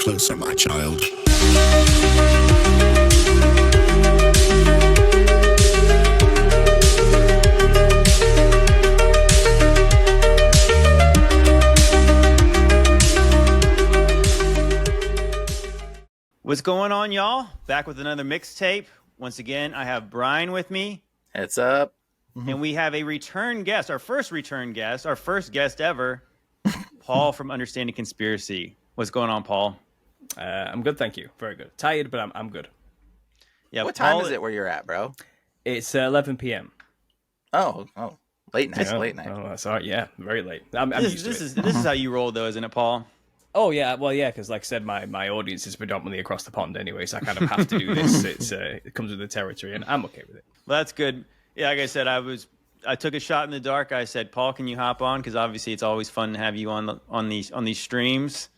closer, my child. What's going on, y'all? Back with another mixtape. Once again, I have Bryan with me. Heads up. And we have a return guest, our first guest ever, Paul from Understanding Conspiracy. What's going on, Paul? I'm good, thank you. Very good. Tired, but I'm good. Yeah. What Paul, time is it where you're at, bro? It's 11 p.m. Oh, late night, late night. Oh, sorry, yeah, very late. This is how you roll, though, isn't it, Paul? Oh yeah, well yeah, because like I said, my audience is predominantly across the pond anyway, so I kind of have to do this. It comes with the territory, and I'm okay with it. Well, that's good. Yeah, like I said, I took a shot in the dark. I said, Paul, can you hop on? Because obviously it's always fun to have you on these streams.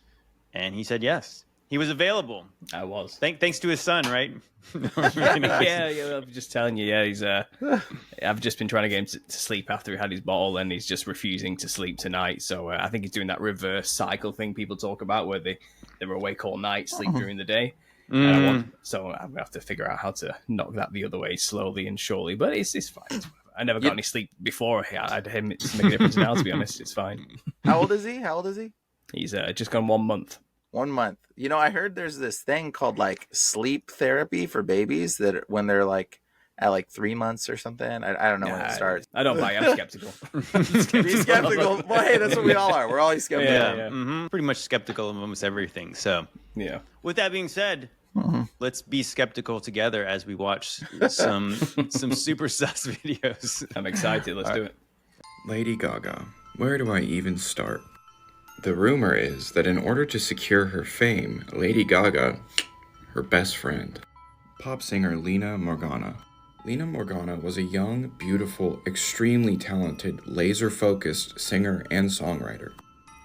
And he said yes. He was available. I was. Thanks to his son, right? yeah. I'm just telling you. Yeah, he's. I've just been trying to get him to sleep after he had his bottle, and he's just refusing to sleep tonight. So I think he's doing that reverse cycle thing people talk about, where they're awake all night, sleep during the day. So I'm gonna have to figure out how to knock that the other way slowly and surely. But it's fine. I never got any sleep before I had him. It's making a difference now. To be honest, it's fine. How old is he? He's just gone 1 month. 1 month. You know, I heard there's this thing called like sleep therapy for babies that when they're like at like 3 months or something. I don't know when it starts. I don't buy. I'm skeptical. Be skeptical. Well, hey, that's what we all are. We're always skeptical. Yeah. Mm-hmm. Pretty much skeptical of almost everything. So yeah. With that being said, let's be skeptical together as we watch some super sus videos. I'm excited. Let's do it. Lady Gaga. Where do I even start? The rumor is that in order to secure her fame, Lady Gaga, her best friend, pop singer Lina Morgana. Lina Morgana was a young, beautiful, extremely talented, laser-focused singer and songwriter,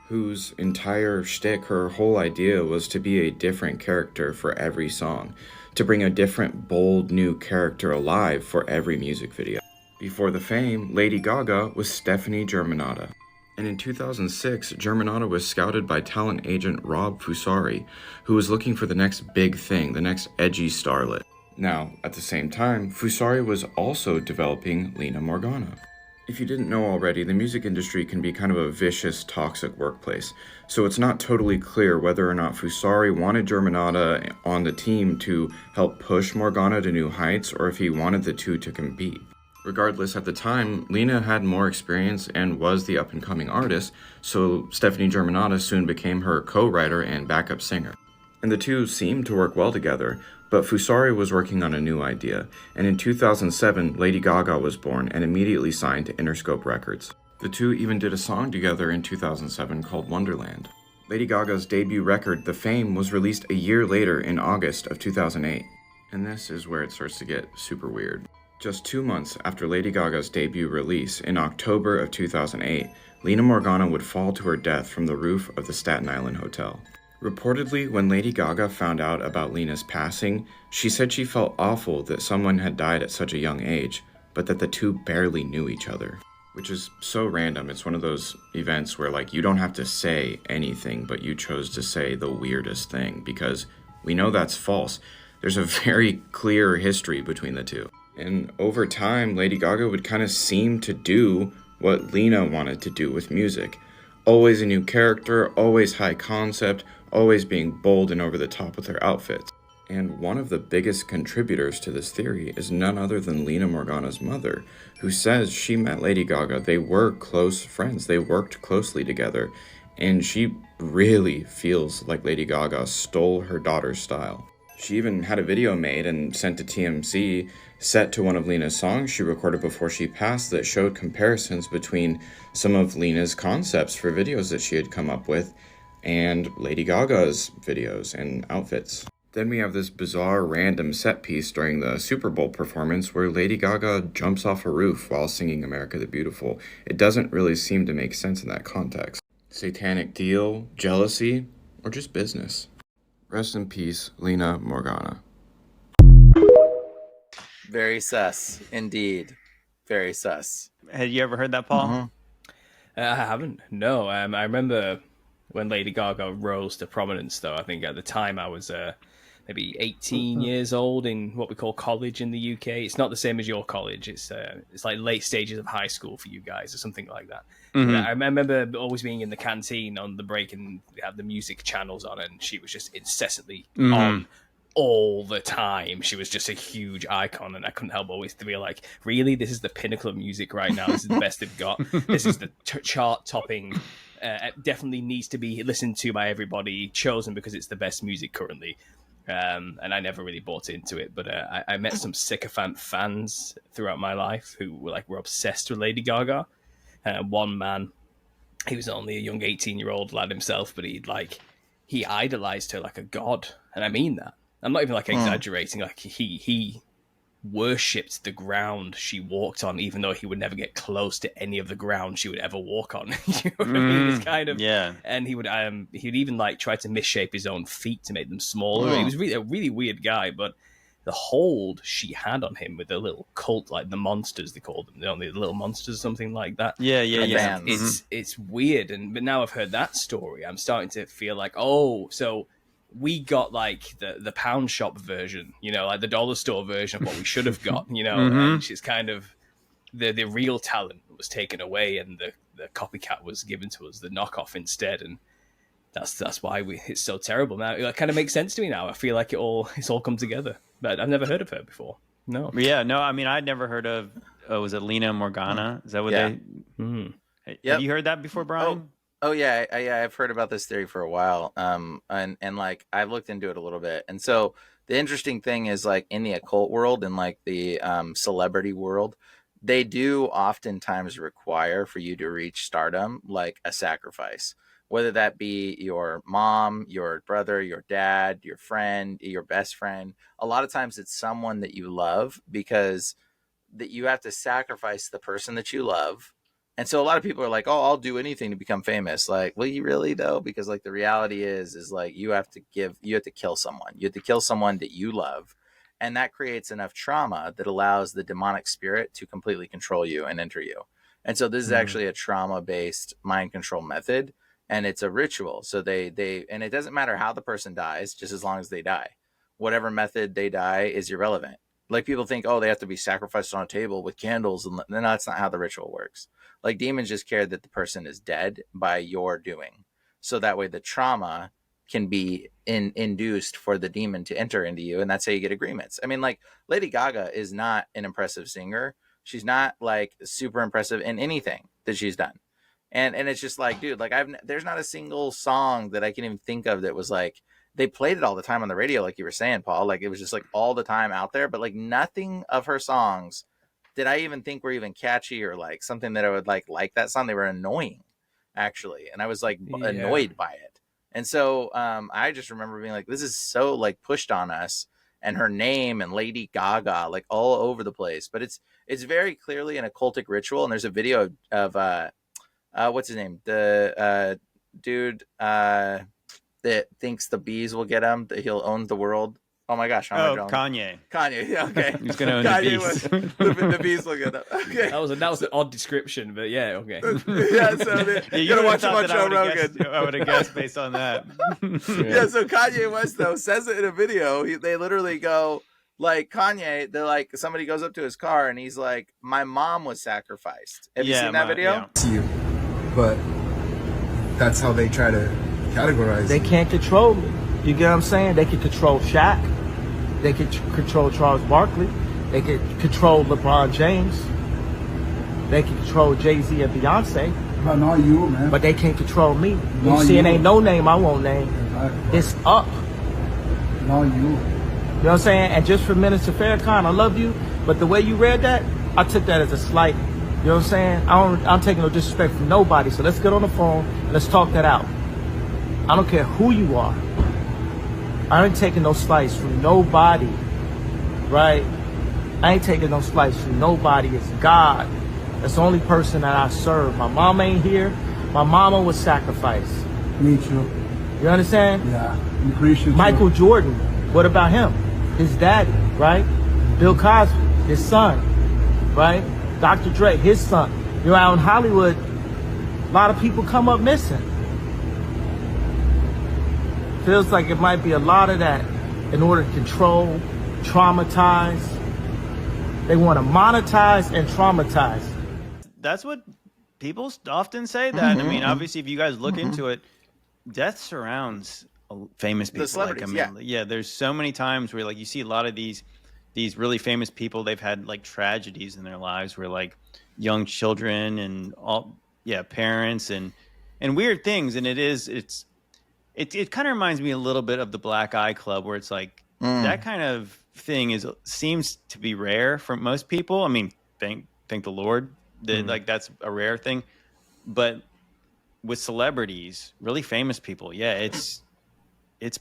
whose entire shtick, her whole idea was to be a different character for every song, to bring a different, bold, new character alive for every music video. Before the fame, Lady Gaga was Stephanie Germanotta. And in 2006, Germanotta was scouted by talent agent Rob Fusari, who was looking for the next big thing, the next edgy starlet. Now, at the same time, Fusari was also developing Lina Morgana. If you didn't know already, the music industry can be kind of a vicious, toxic workplace, so it's not totally clear whether or not Fusari wanted Germanotta on the team to help push Morgana to new heights, or if he wanted the two to compete. Regardless, at the time, Lina had more experience and was the up-and-coming artist, so Stephanie Germanotta soon became her co-writer and backup singer. And the two seemed to work well together, but Fusari was working on a new idea, and in 2007, Lady Gaga was born and immediately signed to Interscope Records. The two even did a song together in 2007 called Wonderland. Lady Gaga's debut record, The Fame, was released a year later in August of 2008. And this is where it starts to get super weird. Just 2 months after Lady Gaga's debut release, in October of 2008, Lina Morgana would fall to her death from the roof of the Staten Island Hotel. Reportedly, when Lady Gaga found out about Lina's passing, she said she felt awful that someone had died at such a young age, but that the two barely knew each other. Which is so random. It's one of those events where, like, you don't have to say anything, but you chose to say the weirdest thing, because we know that's false. There's a very clear history between the two. And over time, Lady Gaga would kind of seem to do what Lina wanted to do with music. Always a new character, always high concept, always being bold and over the top with her outfits. And one of the biggest contributors to this theory is none other than Lina Morgana's mother, who says she met Lady Gaga. They were close friends. They worked closely together. And she really feels like Lady Gaga stole her daughter's style. She even had a video made and sent to TMZ set to one of Lina's songs she recorded before she passed that showed comparisons between some of Lina's concepts for videos that she had come up with and Lady Gaga's videos and outfits. Then we have this bizarre random set piece during the Super Bowl performance where Lady Gaga jumps off a roof while singing America the Beautiful. It doesn't really seem to make sense in that context. Satanic deal, jealousy, or just business? Rest in peace, Lina Morgana. Very sus, indeed. Very sus. Had you ever heard that, Paul? Mm-hmm. I haven't. No, I remember when Lady Gaga rose to prominence, though. I think at the time I was maybe 18 years old in what we call college in the UK. It's not the same as your college. It's like late stages of high school for you guys or something like that. Mm-hmm. I remember always being in the canteen on the break and they had the music channels on, and she was just incessantly on all the time. She was just a huge icon, and I couldn't help always to be like, really? This is the pinnacle of music right now. This is the best they've got. This is the chart-topping. Definitely needs to be listened to by everybody, chosen because it's the best music currently. And I never really bought into it, but I met some sycophant fans throughout my life who were obsessed with Lady Gaga. One man, he was only a young 18-year-old lad himself, but he idolized her like a god, and I mean that. I'm not even exaggerating. Like he worshipped the ground she walked on, even though he would never get close to any of the ground she would ever walk on. You know what I mean? It's kind of, yeah. And he'd even try to misshape his own feet to make them smaller. He was a really weird guy, but the hold she had on him with the little cult, like the monsters they called them, the little monsters or something like that. Yeah. It's weird, but now I've heard that story, I'm starting to feel like, so we got the pound shop version, like the dollar store version of what we should have got, and she's kind of the real talent was taken away and the copycat was given to us, the knockoff instead. And that's why it's so terrible now. It kind of makes sense to me now. I feel like it's all come together, but I've never heard of her before. No. Yeah, no, I mean, I'd never heard of, was it Lena Morgana? Is that what they... Have you heard that before, Brian? Oh yeah, I've heard about this theory for a while, and I've looked into it a little bit. And so the interesting thing is, in the occult world and the celebrity world, they do oftentimes require for you to reach stardom a sacrifice, whether that be your mom, your brother, your dad, your friend, your best friend. A lot of times it's someone that you love, because that you have to sacrifice the person that you love. And so a lot of people are like, oh, I'll do anything to become famous. Will you really though? Because the reality is you have to kill someone. You have to kill someone that you love. And that creates enough trauma that allows the demonic spirit to completely control you and enter you. And so this is actually a trauma-based mind control method, and it's a ritual. So and it doesn't matter how the person dies, just as long as they die. Whatever method they die is irrelevant. People think, oh, they have to be sacrificed on a table with candles. And no, that's not how the ritual works. Demons just care that the person is dead by your doing. So that way the trauma can be induced for the demon to enter into you. And that's how you get agreements. I mean, Lady Gaga is not an impressive singer. She's not super impressive in anything that she's done. And it's just dude, there's not a single song that I can even think of that was they played it all the time on the radio, like you were saying, Paul. It was just all the time out there, but nothing of her songs did I even think were even catchy or something that I would like that song. They were annoying, actually, and I was annoyed by it. And so I just remember being this is so pushed on us, and her name and Lady Gaga all over the place. But it's very clearly an occultic ritual, and there's a video of what's his name, the dude that thinks the bees will get him, that he'll own the world. Oh my gosh! Kanye. Yeah, okay. He's gonna own the bees. The bees will get him. Okay. That was an odd description, but yeah, okay. Yeah, so you gotta watch him on Joe Rogan. I would have guessed based on that. Yeah, so Kanye West though says it in a video. They literally go Kanye. They're somebody goes up to his car and he's like, "My mom was sacrificed." Have you seen that video? Yeah. But that's how they try to categorize. They can't control me. You get what I'm saying? They can control Shaq. They can control Charles Barkley. They can control LeBron James. They can control Jay-Z and Beyonce. But not you, man. But they can't control me. You see, it ain't no name I won't name. Exactly. It's up. Not you. You know what I'm saying? And just for Minister Farrakhan, I love you, but the way you read that, I took that as a slight. You know what I'm saying? I'm taking no disrespect from nobody. So let's get on the phone and let's talk that out. I don't care who you are. I ain't taking no slice from nobody, right? I ain't taking no slice from nobody. It's God. That's the only person that I serve. My mama ain't here. My mama was sacrificed. Me too. You understand? Yeah. I'm Christian. Michael Jordan. What about him? His daddy, right? Bill Cosby, his son, right? Dr. Dre, his son. Out in Hollywood, a lot of people come up missing. Feels like it might be a lot of that in order to control, traumatize. They want to monetize and traumatize. That's what people often say that. I mean, obviously, if you guys look into it, death surrounds famous people. The celebrities, yeah. There's so many times where like you see a lot of these really famous people. They've had like tragedies in their lives where like young children and parents and weird things. And it kind of reminds me a little bit of the Black Eye Club, where it's like that kind of thing seems to be rare for most people. I mean, thank the Lord that like that's a rare thing, but with celebrities, really famous people, it's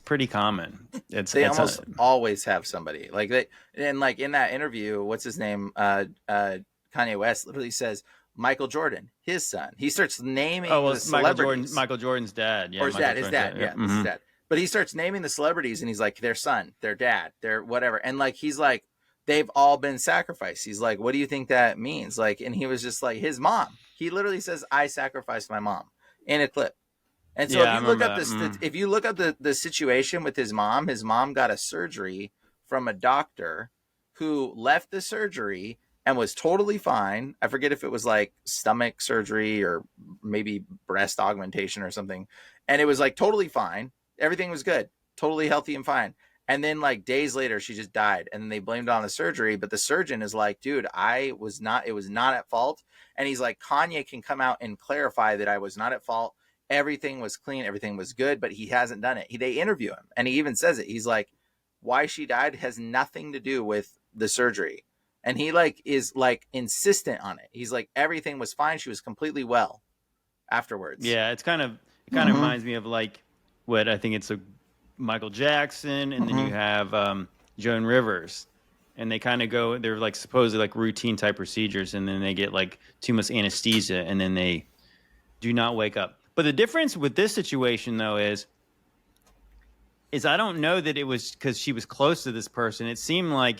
pretty common. They almost always have somebody like they, and like in that interview, what's his name? Kanye West literally says Michael Jordan, his son. He starts naming the celebrities. Michael Jordan's dad, or his dad, his dad. But he starts naming the celebrities, and he's like their son, their dad, their whatever, and like he's like they've all been sacrificed. He's like, what do you think that means? Like, and he was just like his mom. He literally says, I sacrificed my mom in a clip. And so if you look up the situation with his mom got a surgery from a doctor who left the surgery and was totally fine. I forget if it was like stomach surgery or maybe breast augmentation or something. And it was like totally fine. Everything was good, totally healthy and fine. And then like days later, she just died, and they blamed it on the surgery. But the surgeon is like, dude, it was not at fault. And he's like, Kanye can come out and clarify that I was not at fault. Everything was clean. Everything was good, but he hasn't done it. They interview him, and he even says it. He's like, why she died has nothing to do with the surgery. And he like is like insistent on it. He's like, everything was fine. She was completely well afterwards. Yeah. It kind of reminds me of like what I think it's a Michael Jackson. And then you have Joan Rivers, and they kind of go, they're like supposedly like routine type procedures. And then they get like too much anesthesia, and then they do not wake up. But the difference with this situation, though, is I don't know that it was because she was close to this person. It seemed like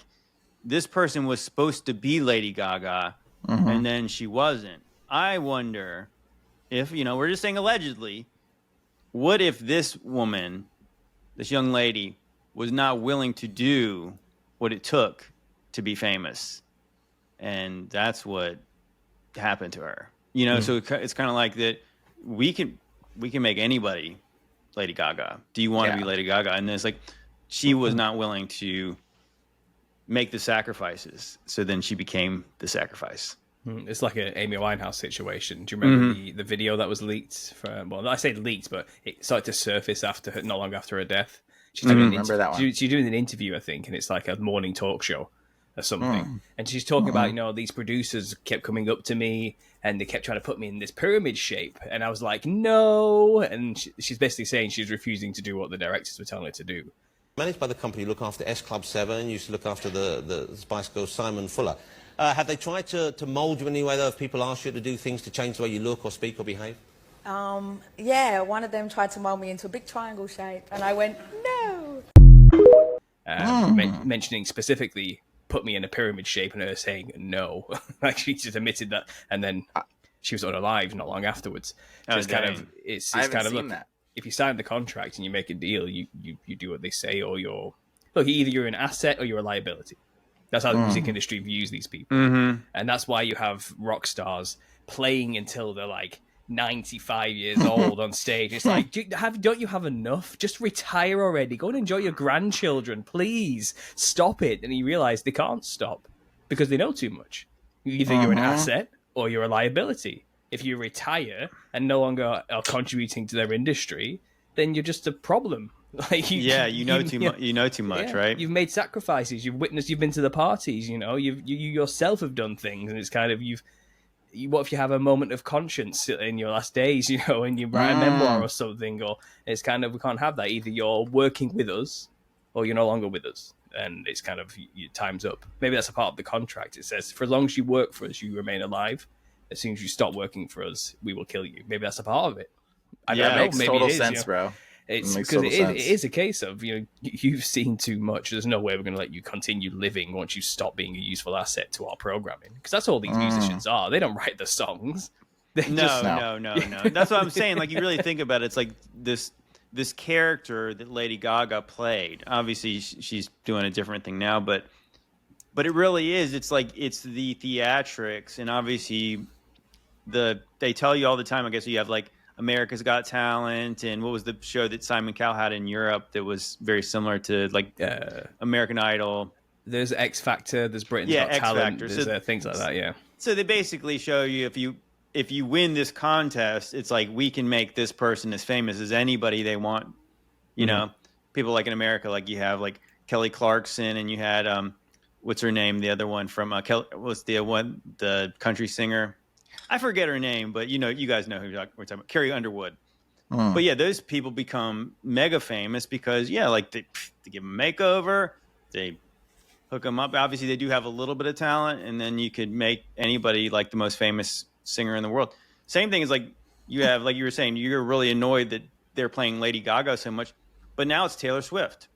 this person was supposed to be Lady Gaga, and then she wasn't. I wonder if, we're just saying allegedly, what if this woman, this young lady, was not willing to do what it took to be famous? And that's what happened to her. So it's kind of like that. We can make anybody Lady Gaga. Do you want to be Lady Gaga? And it's like she was not willing to make the sacrifices, so then she became the sacrifice. It's like an Amy Winehouse situation. Do you remember the video that was leaked? Well, I say leaked, but it started to surface not long after her death. She's doing remember that one. She's doing an interview, I think, and it's like a morning talk show or something. And she's talking about, these producers kept coming up to me and they kept trying to put me in this pyramid shape. And I was like, no. And she's basically saying she's refusing to do what the directors were telling her to do. Managed by the company you look after S Club 7, you used to look after the Spice Girls, Simon Fuller. Have they tried to mould you in any way, though, if people ask you to do things to change the way you look or speak or behave? Yeah, one of them tried to mould me into a big triangle shape, and I went, no. Mentioning specifically, put me in a pyramid shape, and her saying no. Like she just admitted that, and then she was unalive not long afterwards. So it's kind of, it's kind of, look, if you sign the contract and you make a deal, you do what they say, or either you're an asset or you're a liability. That's how the music industry views these people. And that's why you have rock stars playing until they're like 95 years old on stage. It's like, don't you have enough? Just retire already. Go and enjoy your grandchildren, please. Stop it. And you realize they can't stop because they know too much. Either you're an asset or you're a liability. If you retire and no longer are contributing to their industry, then you're just a problem. Like you know too much, right? You've made sacrifices. You've witnessed. You've been to the parties. You yourself have done things, and it's kind of what if you have a moment of conscience in your last days? And you write a memoir or something, or it's kind of, we can't have that. Either you're working with us, or you're no longer with us, and it's kind of your time's up. Maybe that's a part of the contract. It says for as long as you work for us, you remain alive. As soon as you stop working for us, we will kill you. Maybe that's a part of it. I don't know. Makes Maybe total it is, sense, bro. It's because it is a case of, you've seen too much. There's no way we're going to let you continue living once you stop being a useful asset to our programming. Because that's all these musicians are. They don't write the songs. No. That's what I'm saying. Like, you really think about it. It's like this this character that Lady Gaga played. Obviously, she's doing a different thing now, but it really is. It's like it's the theatrics, and obviously they tell you all the time. I guess you have like America's Got Talent, and what was the show that Simon Cowell had in Europe that was very similar to like American Idol? There's X Factor, there's Britain's Got X Talent, Factor. there's things like that. Yeah. So they basically show you if you win this contest, it's like we can make this person as famous as anybody they want. You know, people like in America, like you have like Kelly Clarkson, and you had what's her name, the other one from what's the country singer? I forget her name, but you guys know who we're talking about, Carrie Underwood. But yeah, those people become mega famous because like they give them a makeover, they hook them up. Obviously, they do have a little bit of talent, and then you could make anybody like the most famous singer in the world. Same thing is like you have, like you were saying, you're really annoyed that they're playing Lady Gaga so much, but now it's Taylor Swift.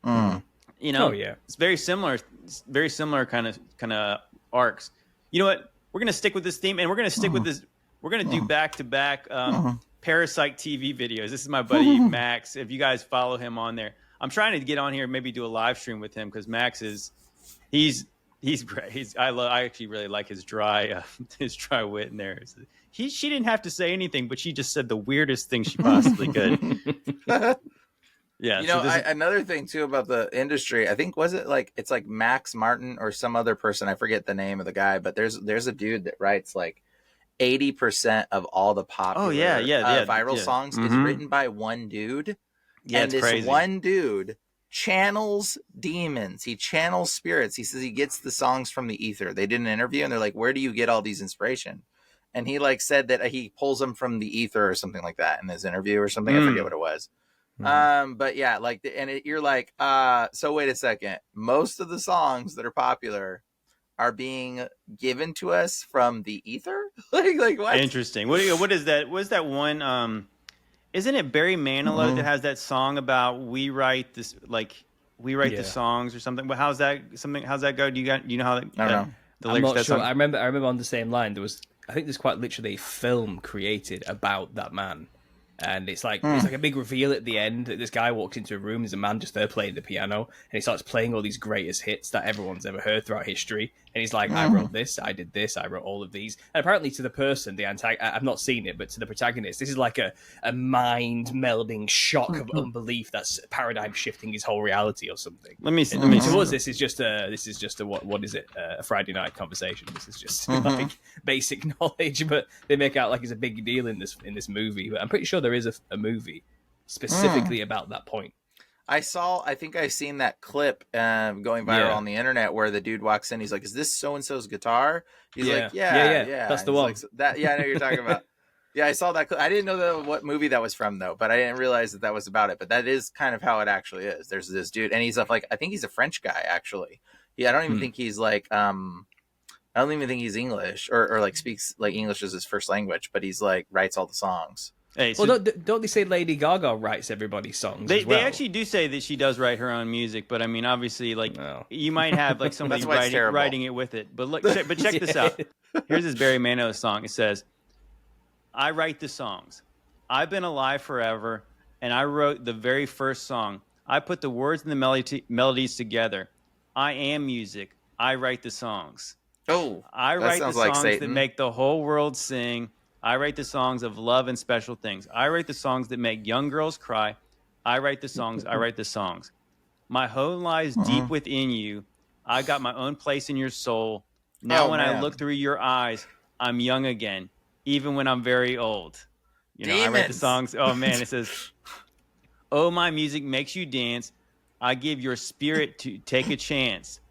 It's very similar kind of arcs. You know what? We're gonna stick with this theme, and we're gonna stick with this. We're gonna do back-to-back Parasite TV videos. This is my buddy Max. If you guys follow him on there, I'm trying to get on here and maybe do a live stream with him because Max he's great. I actually really like his dry wit in there. She didn't have to say anything, but she just said the weirdest thing she possibly could. Yeah. Another thing too about the industry, I think it's like Max Martin or some other person. I forget the name of the guy, but there's a dude that writes like 80% of all the popular viral songs is written by one dude. Yeah, and this crazy. One dude channels demons. He channels spirits. He says he gets the songs from the ether. They did an interview and they're like, where do you get all these inspiration? And he like said that he pulls them from the ether or something like that in his interview or something. I forget what it was. But yeah, like, you're like, so wait a second. Most of the songs that are popular are being given to us from the ether. like what? Interesting. What is that? What is that one? Isn't it Barry Manilow that has that song about we write the songs or something? But how's that go? Do you know how that? I don't know. The I'm lyrics not sure. song? I remember on the same line I think there's quite literally a film created about that man. And it's like a big reveal at the end. This guy walks into a room, there's a man just there playing the piano, and he starts playing all these greatest hits that everyone's ever heard throughout history. And he's like, I wrote this, I did this, I wrote all of these. And apparently to the person, I've not seen it, but to the protagonist, this is like a mind-melding shock of unbelief that's paradigm shifting his whole reality or something. Let me. To us, this is just a what is it? A Friday night conversation. This is just like basic knowledge, but they make out like it's a big deal in this movie. But I'm pretty sure there is a movie specifically about that point. I think I've seen that clip going viral on the internet where the dude walks in. He's like, "Is this so and so's guitar?" He's like, "Yeah, that's the one." one. Like, that, I know what you're talking about. Yeah, I saw that clip. I didn't know what movie that was from though, but I didn't realize that was about it. But that is kind of how it actually is. There's this dude, and he's like, I think he's a French guy actually. Yeah, I don't even think he's like, I don't even think he's English or like speaks like English as his first language, but he's like writes all the songs. Hey, so well, don't they say Lady Gaga writes everybody's songs? They actually do say that she does write her own music, but I mean, obviously, like you might have like somebody writing it with it. But look, check this out. Here's this Barry Manilow song. It says, "I write the songs. I've been alive forever, and I wrote the very first song. I put the words and the melodies together. I am music. I write the songs. Oh, I write the songs that make the whole world sing. I write the songs of love and special things. I write the songs that make young girls cry. I write the songs. I write the songs. My home lies deep within you. I got my own place in your soul. Now I look through your eyes, I'm young again, even when I'm very old." I write the songs. Oh, man, it says, "Oh, my music makes you dance. I give your spirit to take a chance.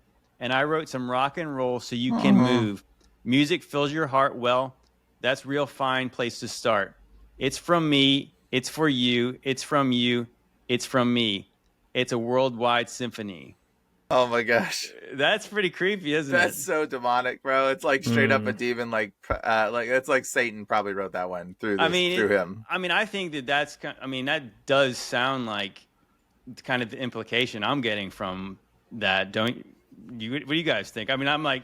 And I wrote some rock and roll so you can move. Music fills your heart well. That's real fine place to start. It's from me. It's for you. It's from you. It's from me. It's a worldwide symphony." Oh my gosh, that's pretty creepy, isn't it? That's so demonic, bro. It's like straight up a demon. Like it's like Satan probably wrote that one through him. I mean, I think that does sound like kind of the implication I'm getting from that. Don't you? What do you guys think? I mean, I'm like,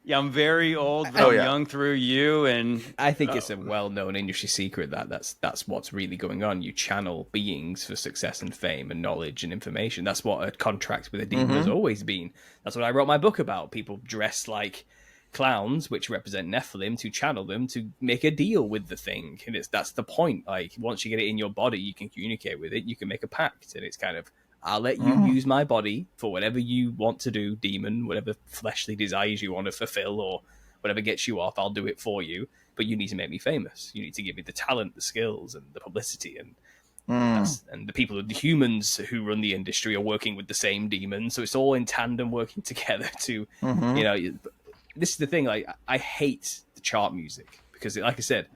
Yeah, I'm very old, but Oh, I'm yeah. young through you, and I think it's a well-known industry secret that's what's really going on. You channel beings for success and fame and knowledge and information. That's what a contract with a demon has always been. That's what I wrote my book about. People dress like clowns, which represent Nephilim, to channel them to make a deal with the thing. And that's the point. Like, once you get it in your body, you can communicate with it. You can make a pact, and it's kind of, I'll let you use my body for whatever you want to do, demon, whatever fleshly desires you want to fulfill or whatever gets you off, I'll do it for you. But you need to make me famous. You need to give me the talent, the skills, and the publicity. And and the humans who run the industry are working with the same demon. So it's all in tandem working together to, this is the thing. Like, I hate the chart music because, like I said,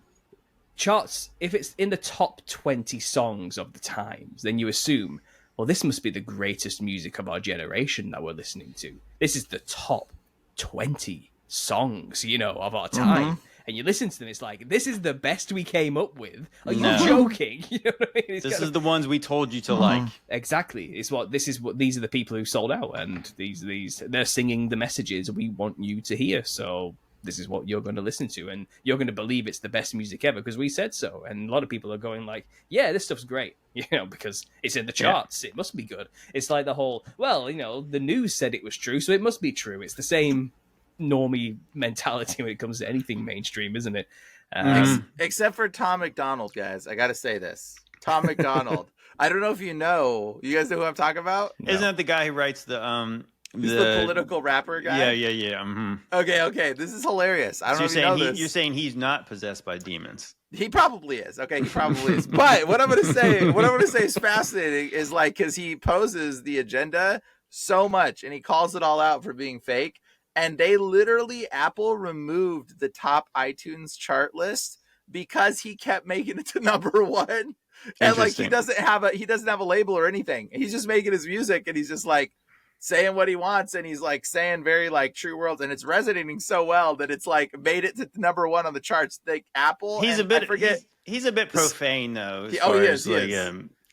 charts, if it's in the top 20 songs of the times, then you assume, well, this must be the greatest music of our generation that we're listening to. This is the top 20 songs, of our time. And you listen to them, it's like, this is the best we came up with. Are you joking? You know what I mean? this is the ones we told you to like. Exactly. These are the people who sold out, and these they're singing the messages we want you to hear. So this is what you're going to listen to, and you're going to believe it's the best music ever because we said so. And a lot of people are going like, yeah, this stuff's great, because it's in the charts. It must be good. It's like the whole, well, the news said it was true, so it must be true. It's the same normie mentality when it comes to anything mainstream, isn't it? Except for Tom McDonald, guys. I got to say this. Tom McDonald. I don't know if you guys know who I'm talking about? No. Isn't that the guy who writes the He's the political rapper guy? Yeah. Okay. This is hilarious. I don't know if you know this. You're saying he's not possessed by demons. He probably is. Okay, he probably is. But what I'm going to say is fascinating is like, because he poses the agenda so much and he calls it all out for being fake. And they literally, Apple removed the top iTunes chart list because he kept making it to number one. And like, he doesn't have a label or anything. He's just making his music and he's just like saying what he wants. And he's like saying very like true worlds. And it's resonating so well that it's like made it to number one on the charts. Like Apple. He's a bit profane though. He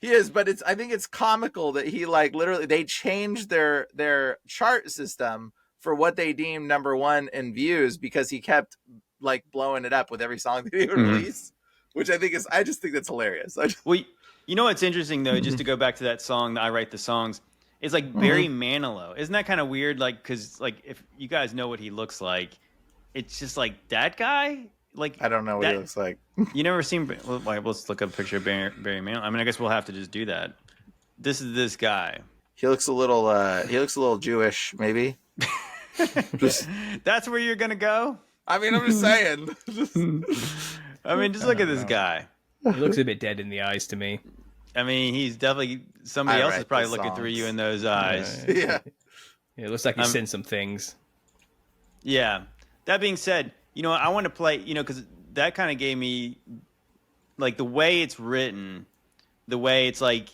is, but I think it's comical that he like literally, they changed their chart system for what they deemed number one in views because he kept like blowing it up with every song that he would release, which I just think that's hilarious. Well, what's interesting though, just to go back to that song, I Write the Songs, it's like Barry Manilow. Isn't that kind of weird? Like, cause like if you guys know what he looks like, it's just like that guy. Like, I don't know what he looks like. You never seen, let's look up a picture of Barry Manilow. I mean, I guess we'll have to just do that. This is this guy. He looks a little Jewish, maybe. That's where you're gonna go? I mean, I'm just saying. I mean, just look at this guy. He looks a bit dead in the eyes to me. I mean, he's definitely somebody else is probably looking through you in those eyes. Yeah. It looks like he's seen some things. Yeah. That being said, I want to play, because that kind of gave me, like, the way it's written, the way it's like,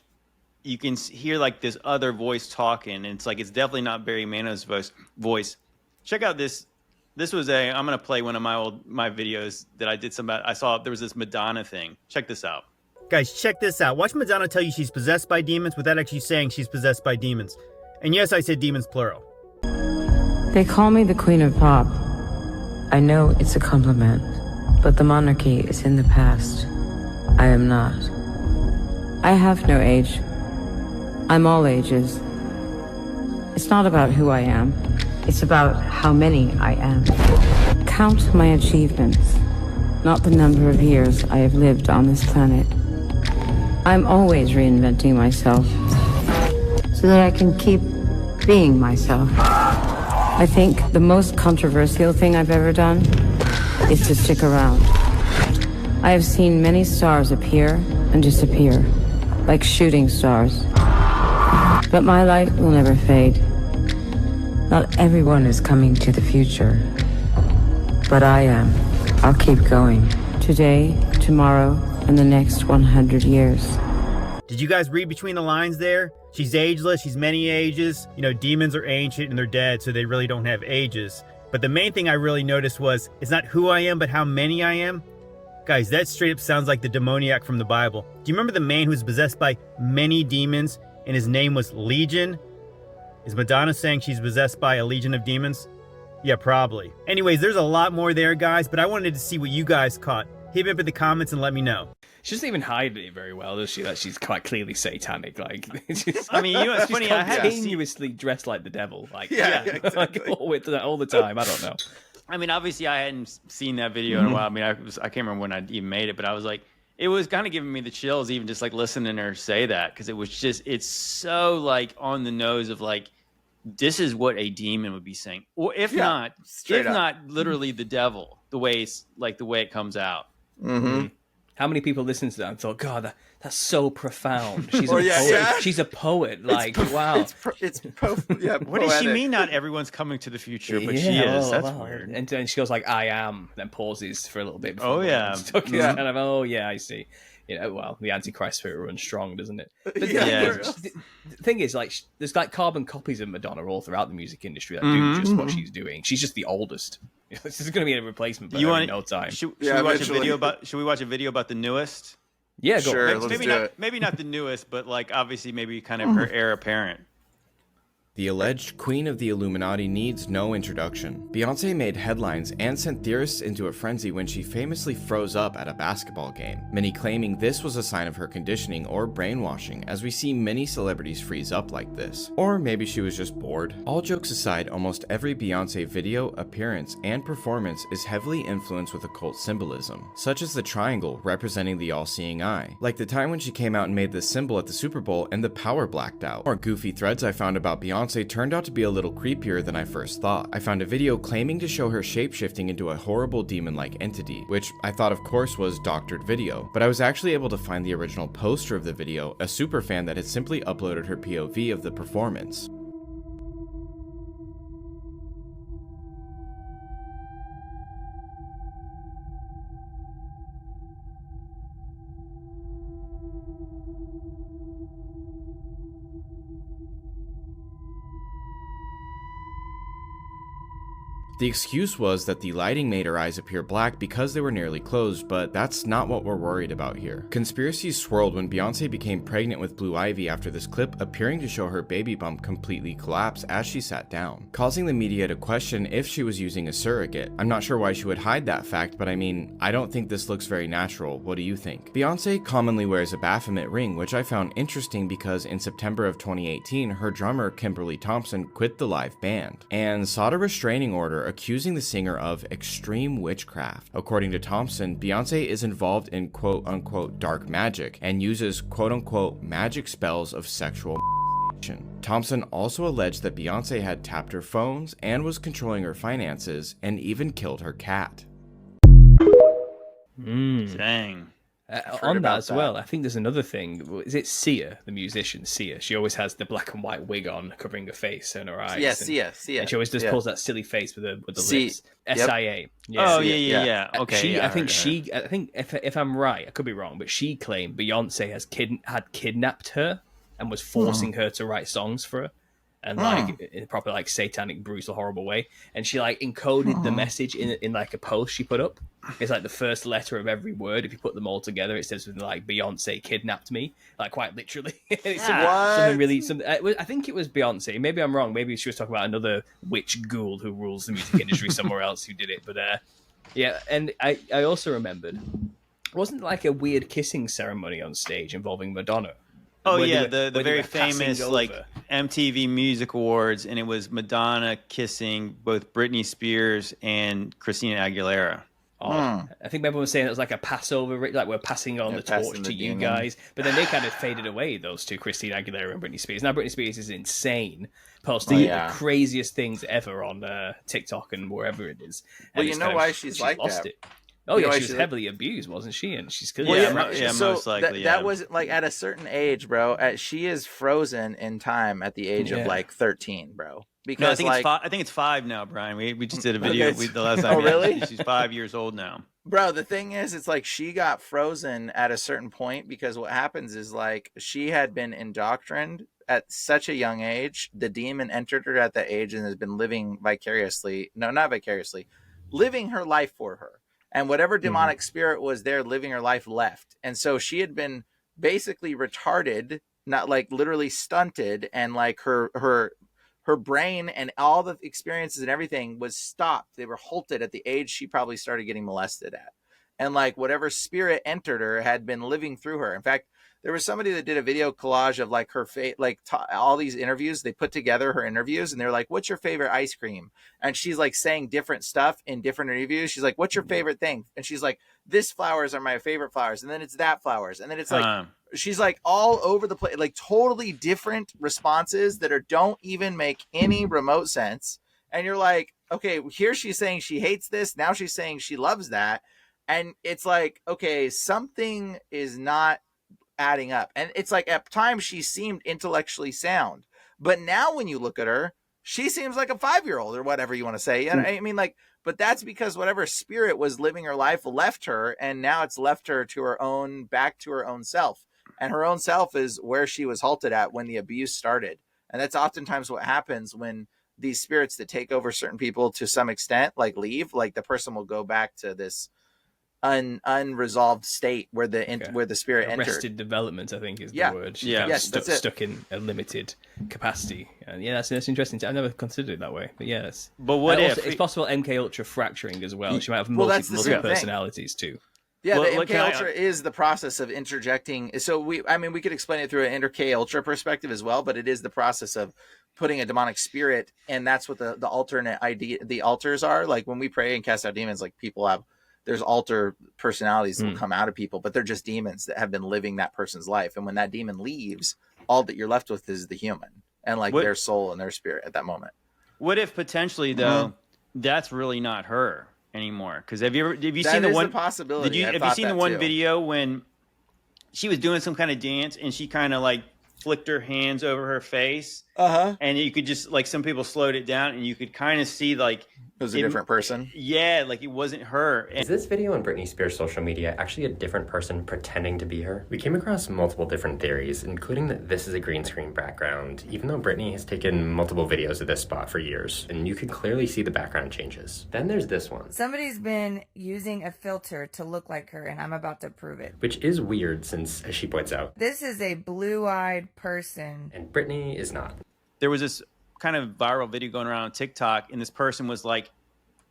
you can hear like this other voice talking, and it's like it's definitely not Barry Manilow's voice. Check out this. This was I'm gonna play one of my videos that I did. I saw there was this Madonna thing. Check this out, guys. Check this out. Watch Madonna tell you she's possessed by demons without actually saying she's possessed by demons. And yes, I said demons plural. They call me the Queen of Pop. I know it's a compliment, but the monarchy is in the past. I am not. I have no age. I'm all ages. It's not about who I am. It's about how many I am. Count my achievements, not the number of years I have lived on this planet. I'm always reinventing myself so that I can keep being myself. I think the most controversial thing I've ever done is to stick around. I have seen many stars appear and disappear, like shooting stars. But my light will never fade. Not everyone is coming to the future, but I am. I'll keep going. Today, tomorrow, and the next 100 years. Did you guys read between the lines there? She's ageless, she's many ages. Demons are ancient and they're dead, so they really don't have ages. But the main thing I really noticed was, it's not who I am, but how many I am. Guys, that straight up sounds like the demoniac from the Bible. Do you remember the man who was possessed by many demons and his name was Legion? Is Madonna saying she's possessed by a legion of demons? Yeah, probably. Anyways, there's a lot more there, guys, but I wanted to see what you guys caught. Hit me up in the comments and let me know. She doesn't even hide it very well, does she? That she's quite clearly satanic. Like, I mean, you know, it's funny. I had continuously dressed like the devil. Like, exactly. like all the time. I don't know. I mean, obviously, I hadn't seen that video in a while. I mean, I can't remember when I even made it, but I was like, it was kind of giving me the chills, even just like listening to her say that, because it was just, it's so like on the nose of like, this is what a demon would be saying, or if not literally the devil, the way it comes out. Mm-hmm. How many people listened to that and thought, God, that's so profound. She's a poet. Yeah. She's a poet. Like, wow. What does she mean? Not everyone's coming to the future, but she is. That's weird. And then she goes like, I am, then pauses for a little bit. Oh, yeah. Kind of, oh, yeah, I see. You know, well, the Antichrist spirit runs strong, doesn't it? But the thing is, like, there's like carbon copies of Madonna all throughout the music industry that do just what she's doing. She's just the oldest. This is going to be a replacement for her in no time. Should we watch a video about the newest? Yeah, go sure. Maybe not the newest, but like obviously maybe kind of her heir apparent. The alleged Queen of the Illuminati needs no introduction. Beyonce made headlines and sent theorists into a frenzy when she famously froze up at a basketball game, many claiming this was a sign of her conditioning or brainwashing, as we see many celebrities freeze up like this. Or maybe she was just bored. All jokes aside, almost every Beyonce video, appearance, and performance is heavily influenced with occult symbolism, such as the triangle representing the all-seeing eye, like the time when she came out and made this symbol at the Super Bowl and the power blacked out. Or goofy threads I found about Beyonce turned out to be a little creepier than I first thought. I found a video claiming to show her shapeshifting into a horrible demon-like entity, which I thought of course was doctored video, but I was actually able to find the original poster of the video, a superfan that had simply uploaded her POV of the performance. The excuse was that the lighting made her eyes appear black because they were nearly closed, but that's not what we're worried about here. Conspiracies swirled when Beyonce became pregnant with Blue Ivy after this clip appearing to show her baby bump completely collapse as she sat down, causing the media to question if she was using a surrogate. I'm not sure why she would hide that fact, but I mean, I don't think this looks very natural. What do you think? Beyonce commonly wears a Baphomet ring, which I found interesting because in September of 2018, her drummer Kimberly Thompson quit the live band and sought a restraining order accusing the singer of extreme witchcraft. According to Thompson, Beyonce is involved in quote-unquote dark magic and uses quote-unquote magic spells of sexual Thompson also alleged that Beyonce had tapped her phones and was controlling her finances and even killed her cat. Dang. On that as well, I think there's another thing. Is it Sia, the musician Sia? She always has the black and white wig on, covering her face and her eyes. Yeah, Sia. And she always just pulls that silly face with the lips. SIA. Yeah. Yeah. Okay. I think if I'm right, I could be wrong, but she claimed Beyonce had kidnapped her and was forcing her to write songs for her. And like in a proper like satanic, brutal, horrible way, and she like encoded the message in like a post she put up. It's like the first letter of every word. If you put them all together, it says something like "Beyonce kidnapped me," like quite literally. It's something really. I think it was Beyonce. Maybe I'm wrong. Maybe she was talking about another witch ghoul who rules the music industry somewhere else who did it. But yeah, and I also remembered, wasn't like a weird kissing ceremony on stage involving Madonna? Oh yeah, the very famous like MTV Music Awards, and it was Madonna kissing both Britney Spears and Christina Aguilera. I think everyone was saying it was like a Passover, like we're passing on the torch to you guys. But then they kind of faded away, those two, Christina Aguilera and Britney Spears. Now Britney Spears is insane, posting the craziest things ever on TikTok and wherever it is. Well, you know why she's like that? Oh yeah, she was heavily abused, wasn't she? And she's so most likely. That was like at a certain age, bro. She is frozen in time at the age of like 13, bro. Because no, I think it's 5 now, Brian. We just did a video the last time. Oh really? She's 5 years old now. Bro, the thing is, it's like she got frozen at a certain point because what happens is like she had been indoctrined at such a young age. The demon entered her at that age and has been living vicariously. No, not vicariously, living her life for her. And whatever demonic spirit was there living her life left. And so she had been basically retarded, not like literally stunted. And like her her brain and all the experiences and everything was stopped. They were halted at the age she probably started getting molested at. And like whatever spirit entered her had been living through her. In fact, there was somebody that did a video collage of like her all these interviews. They put together her interviews and they're like, what's your favorite ice cream? And she's like saying different stuff in different interviews. She's like, what's your favorite thing? And she's like, this flowers are my favorite flowers. And then it's that flowers. And then it's like, she's like all over the place, like totally different responses that don't even make any remote sense. And you're like, okay, here she's saying she hates this. Now she's saying she loves that. And it's like, okay, something is not adding up. And it's like at times she seemed intellectually sound, but now when you look at her, she seems like a 5-year-old or whatever you want to say. And I mean, like, but that's because whatever spirit was living her life left her, and now it's left her to her own, back to her own self. And her own self is where she was halted at when the abuse started. And that's oftentimes what happens when these spirits that take over certain people to some extent, like leave, like the person will go back to this unresolved state where the spirit arrested entered. Development, I think, is the word. Stuck in a limited capacity. And that's interesting. I've never considered it that way, but yes. But what if it's possible MK Ultra fracturing as well? She might have multiple personalities too. Yeah, the MK Ultra is the process of interjecting. So we could explain it through an MK Ultra perspective as well, but it is the process of putting a demonic spirit, and that's what the alternate idea, the altars are. Like when we pray and cast out demons, like people have, there's alter personalities that will come out of people, but they're just demons that have been living that person's life. And when that demon leaves, all that you're left with is the human and like their soul and their spirit at that moment. What if potentially though, that's really not her anymore? Because have you seen the one possibility? Have you seen the one video when she was doing some kind of dance and she kind of like flicked her hands over her face, and you could just like, some people slowed it down and you could kind of see like it was a different person. Yeah, like it wasn't her. Is this video on Britney Spears' social media actually a different person pretending to be her? We came across multiple different theories, including that this is a green screen background, even though Britney has taken multiple videos of this spot for years, and you can clearly see the background changes. Then there's this one. Somebody's been using a filter to look like her, and I'm about to prove it. Which is weird since, as she points out, this is a blue-eyed person. And Britney is not. There was this kind of viral video going around on TikTok, and this person was like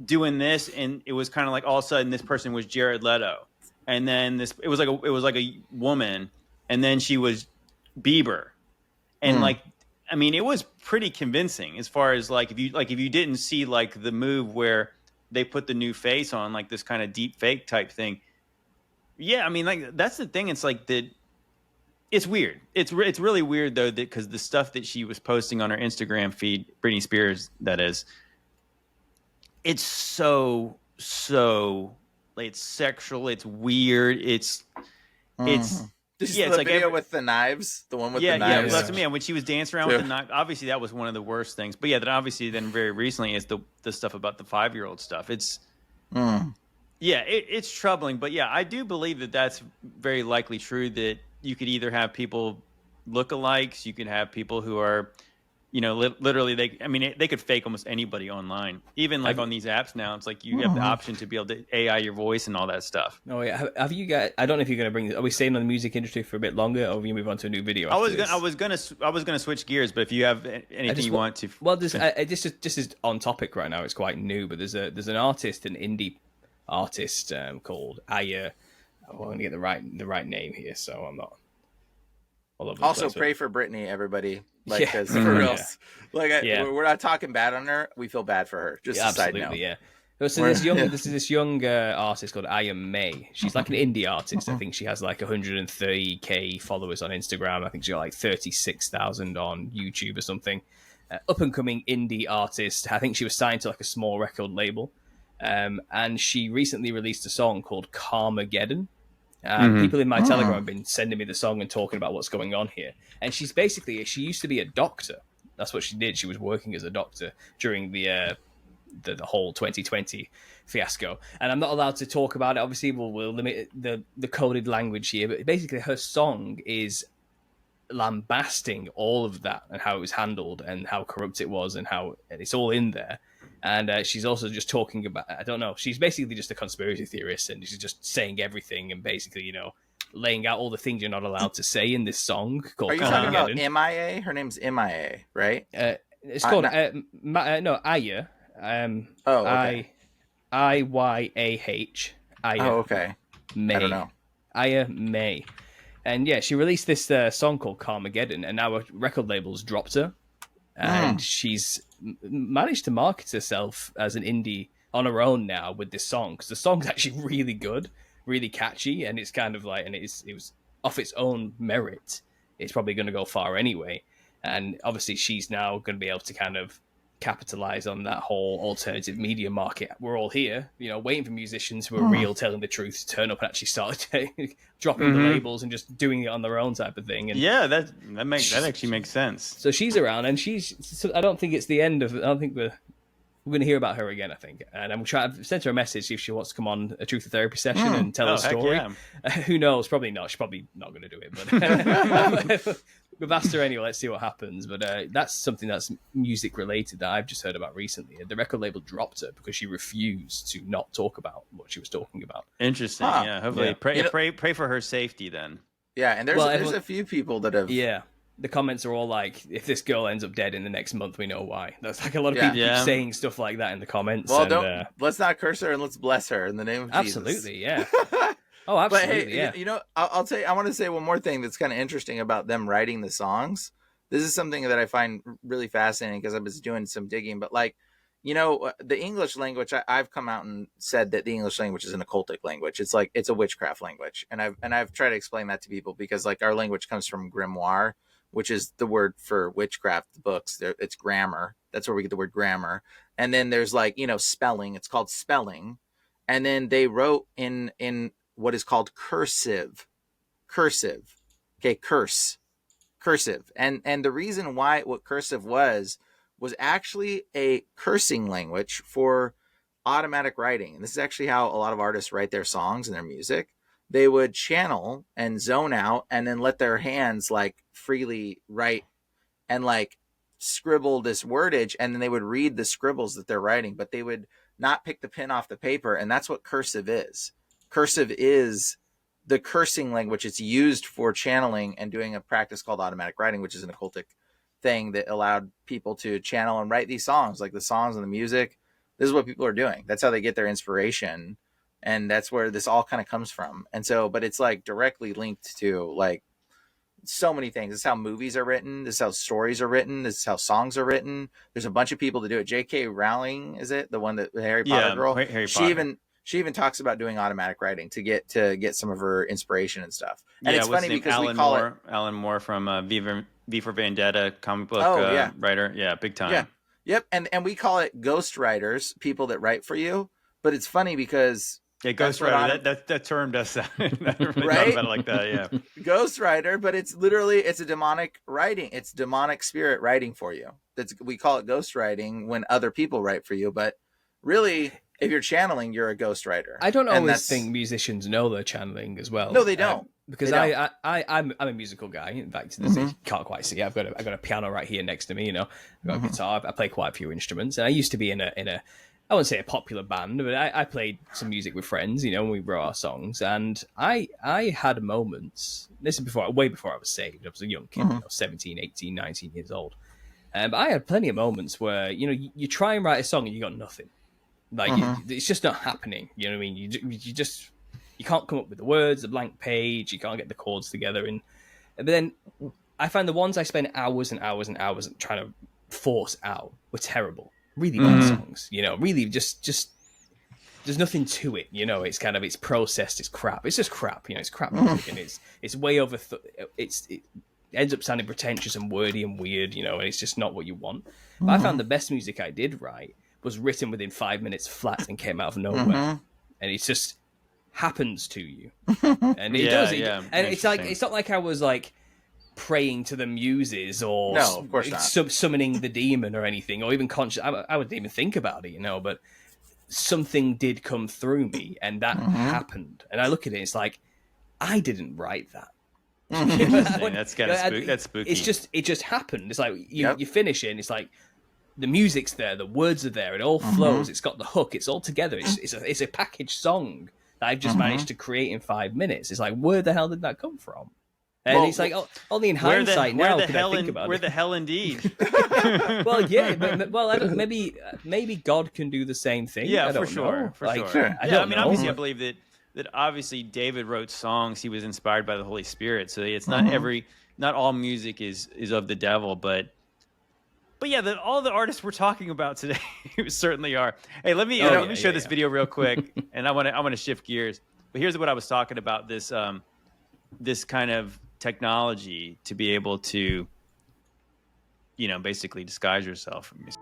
doing this, and it was kind of like all of a sudden this person was Jared Leto, and then it was like a woman, and then she was Bieber, and like, I mean, it was pretty convincing as far as like if you didn't see like the move where they put the new face on, like this kind of deep fake type thing. Yeah, I mean, like that's the thing. It's like that. It's weird. It's really weird though, that because the stuff that she was posting on her Instagram feed, Britney Spears, that is, it's so like, it's sexual. It's weird. It's the like video with the knives, the one with the knives. Yeah, that's me. When she was dancing around with the knife, obviously that was one of the worst things. But yeah, then obviously then very recently is the stuff about the 5-year-old stuff. It's it's troubling. But yeah, I do believe that that's very likely true, that you could either have people lookalikes, you could have people who are, you know, literally they could fake almost anybody online. Even like on these apps now, it's like you have the option to be able to AI your voice and all that stuff. Oh yeah, have you guys? I don't know if you're going to bring this. Are we staying on the music industry for a bit longer, or will you move on to a new video? I was gonna switch gears, but if you have anything you want to, well, this is on topic right now. It's quite new, but there's an artist, an indie artist called Aya. I'm going to get the right name here, so I'm not. Also, pray for Britney, everybody. Like, because for real, we're not talking bad on her. We feel bad for her. Just a side note. Yeah. So this young artist called Aya May. She's like an indie artist. I think she has like 130k followers on Instagram. I think she got like 36,000 on YouTube or something. Up and coming indie artist. I think she was signed to like a small record label. And she recently released a song called Carmageddon. People in my Telegram have been sending me the song and talking about what's going on here. And she used to be a doctor. That's what she did. She was working as a doctor during the whole 2020 fiasco. And I'm not allowed to talk about it. Obviously, we'll limit the coded language here. But basically, her song is lambasting all of that and how it was handled and how corrupt it was and how it's all in there. And she's also just talking about, I don't know, she's basically just a conspiracy theorist, and she's just saying everything and basically, you know, laying out all the things you're not allowed to say in this song called Are you talking about MIA? Her name's MIA, right? It's called Aya. Okay. Iyah. Aya. Oh, okay. May. I don't know. Aya May. And yeah, she released this song called Carmageddon, and now her record label's dropped her. And she's managed to market herself as an indie on her own now with this song, because the song's actually really good, really catchy, and it's kind of like, and it was off its own merit, it's probably going to go far anyway. And obviously she's now going to be able to kind of capitalize on that whole alternative media market. We're all here, waiting for musicians who are real, telling the truth, to turn up and actually start dropping the labels and just doing it on their own type of thing. And yeah, that actually makes sense. So she's around, and I don't think it's the end of. I don't think we're going to hear about her again, I think. And I'm trying to send her a message, see if she wants to come on a Truth or Therapy session and tell a story. Yeah. Who knows? Probably not. She's probably not going to do it. But we've asked her anyway. Let's see what happens. But that's something that's music related that I've just heard about recently. The record label dropped her because she refused to not talk about what she was talking about. Interesting. Yeah. Hopefully, pray for her safety then. Yeah, and there's a few people that have. Yeah. The comments are all like, if this girl ends up dead in the next month, we know why. That's like a lot of people keep saying stuff like that in the comments. Well, let's not curse her and let's bless her in the name of Jesus. Absolutely, yeah. Oh, absolutely, but hey, yeah. I'll tell you, I want to say one more thing that's kind of interesting about them writing the songs. This is something that I find really fascinating because I was doing some digging. But the English language, I've come out and said that the English language is an occultic language. It's like, it's a witchcraft language. And I've tried to explain that to people because like our language comes from grimoire, which is the word for witchcraft books. It's grammar. That's where we get the word grammar. And then there's spelling. It's called spelling. And then they wrote in what is called cursive. Okay, cursive. And the reason why what cursive was actually a cursing language for automatic writing. And this is actually how a lot of artists write their songs and their music. They would channel and zone out and then let their hands freely write and scribble this wordage. And then they would read the scribbles that they're writing, but they would not pick the pen off the paper. And that's what cursive is. Cursive is the cursing language. It's used for channeling and doing a practice called automatic writing, which is an occultic thing that allowed people to channel and write these songs, like the songs and the music. This is what people are doing. That's how they get their inspiration. And that's where this all kind of comes from. And so, but it's directly linked to so many things. This is how movies are written. This is how stories are written. This is how songs are written. There's a bunch of people that do it. J.K. Rowling, is it the one that the Harry Potter girl? Harry Potter. She even talks about doing automatic writing to get some of her inspiration and stuff. And it's funny because we call it Alan Moore from V for Vendetta comic book writer. Yeah, big time. Yeah. Yep. And we call it ghost writers, people that write for you. But it's funny because ghostwriter. That term does sound really right? about it like that. Yeah, ghostwriter, but it's a demonic writing. It's demonic spirit writing for you. We call it ghostwriting when other people write for you, but really, if you're channeling, you're a ghostwriter. I don't always think musicians know they're channeling as well. No, they don't. Because I'm a musical guy. In fact, you can't quite see. I've got a piano right here next to me. I've got a guitar. I play quite a few instruments, and I used to be in a I wouldn't say a popular band, but I played some music with friends, when we wrote our songs. And I had moments, this is way before I was saved. I was a young kid, 17, 18, 19 years old. But I had plenty of moments where, you try and write a song and you got nothing. It's just not happening. You know what I mean? You can't come up with the words, a blank page, you can't get the chords together. But then I find the ones I spend hours and hours and hours trying to force out were terrible. Really bad songs, really just there's nothing to it, it's kind of, it's processed, it's crap, it's just crap, it's crap music, and it's way over, it ends up sounding pretentious and wordy and weird, and it's just not what you want. But I found the best music I did write was written within 5 minutes flat and came out of nowhere, and it just happens to you, and it does, and it's not like I was praying to the muses or no, of course not. Summoning the demon or anything, or even conscious. I wouldn't even think about it, but something did come through me, and that happened. And I look at it, it's like I didn't write that. That's kind of spooky. That's spooky. It just happened. It's like you finish it, and it's like the music's there, the words are there, it all flows. It's got the hook. It's all together. It's a packaged song that I've just managed to create in 5 minutes. It's like, where the hell did that come from? And it's like, only in hindsight now could I think about it. Where the hell indeed? Well, yeah, but I don't, maybe God can do the same thing. Yeah, I don't for sure, know. for like, sure. I mean, obviously, I believe that obviously David wrote songs. He was inspired by the Holy Spirit. So it's not not all music is of the devil, but yeah, all the artists we're talking about today certainly are. Hey, let me show this video real quick, and I want to shift gears. But here's what I was talking about: this kind of technology to be able to, basically disguise yourself from music.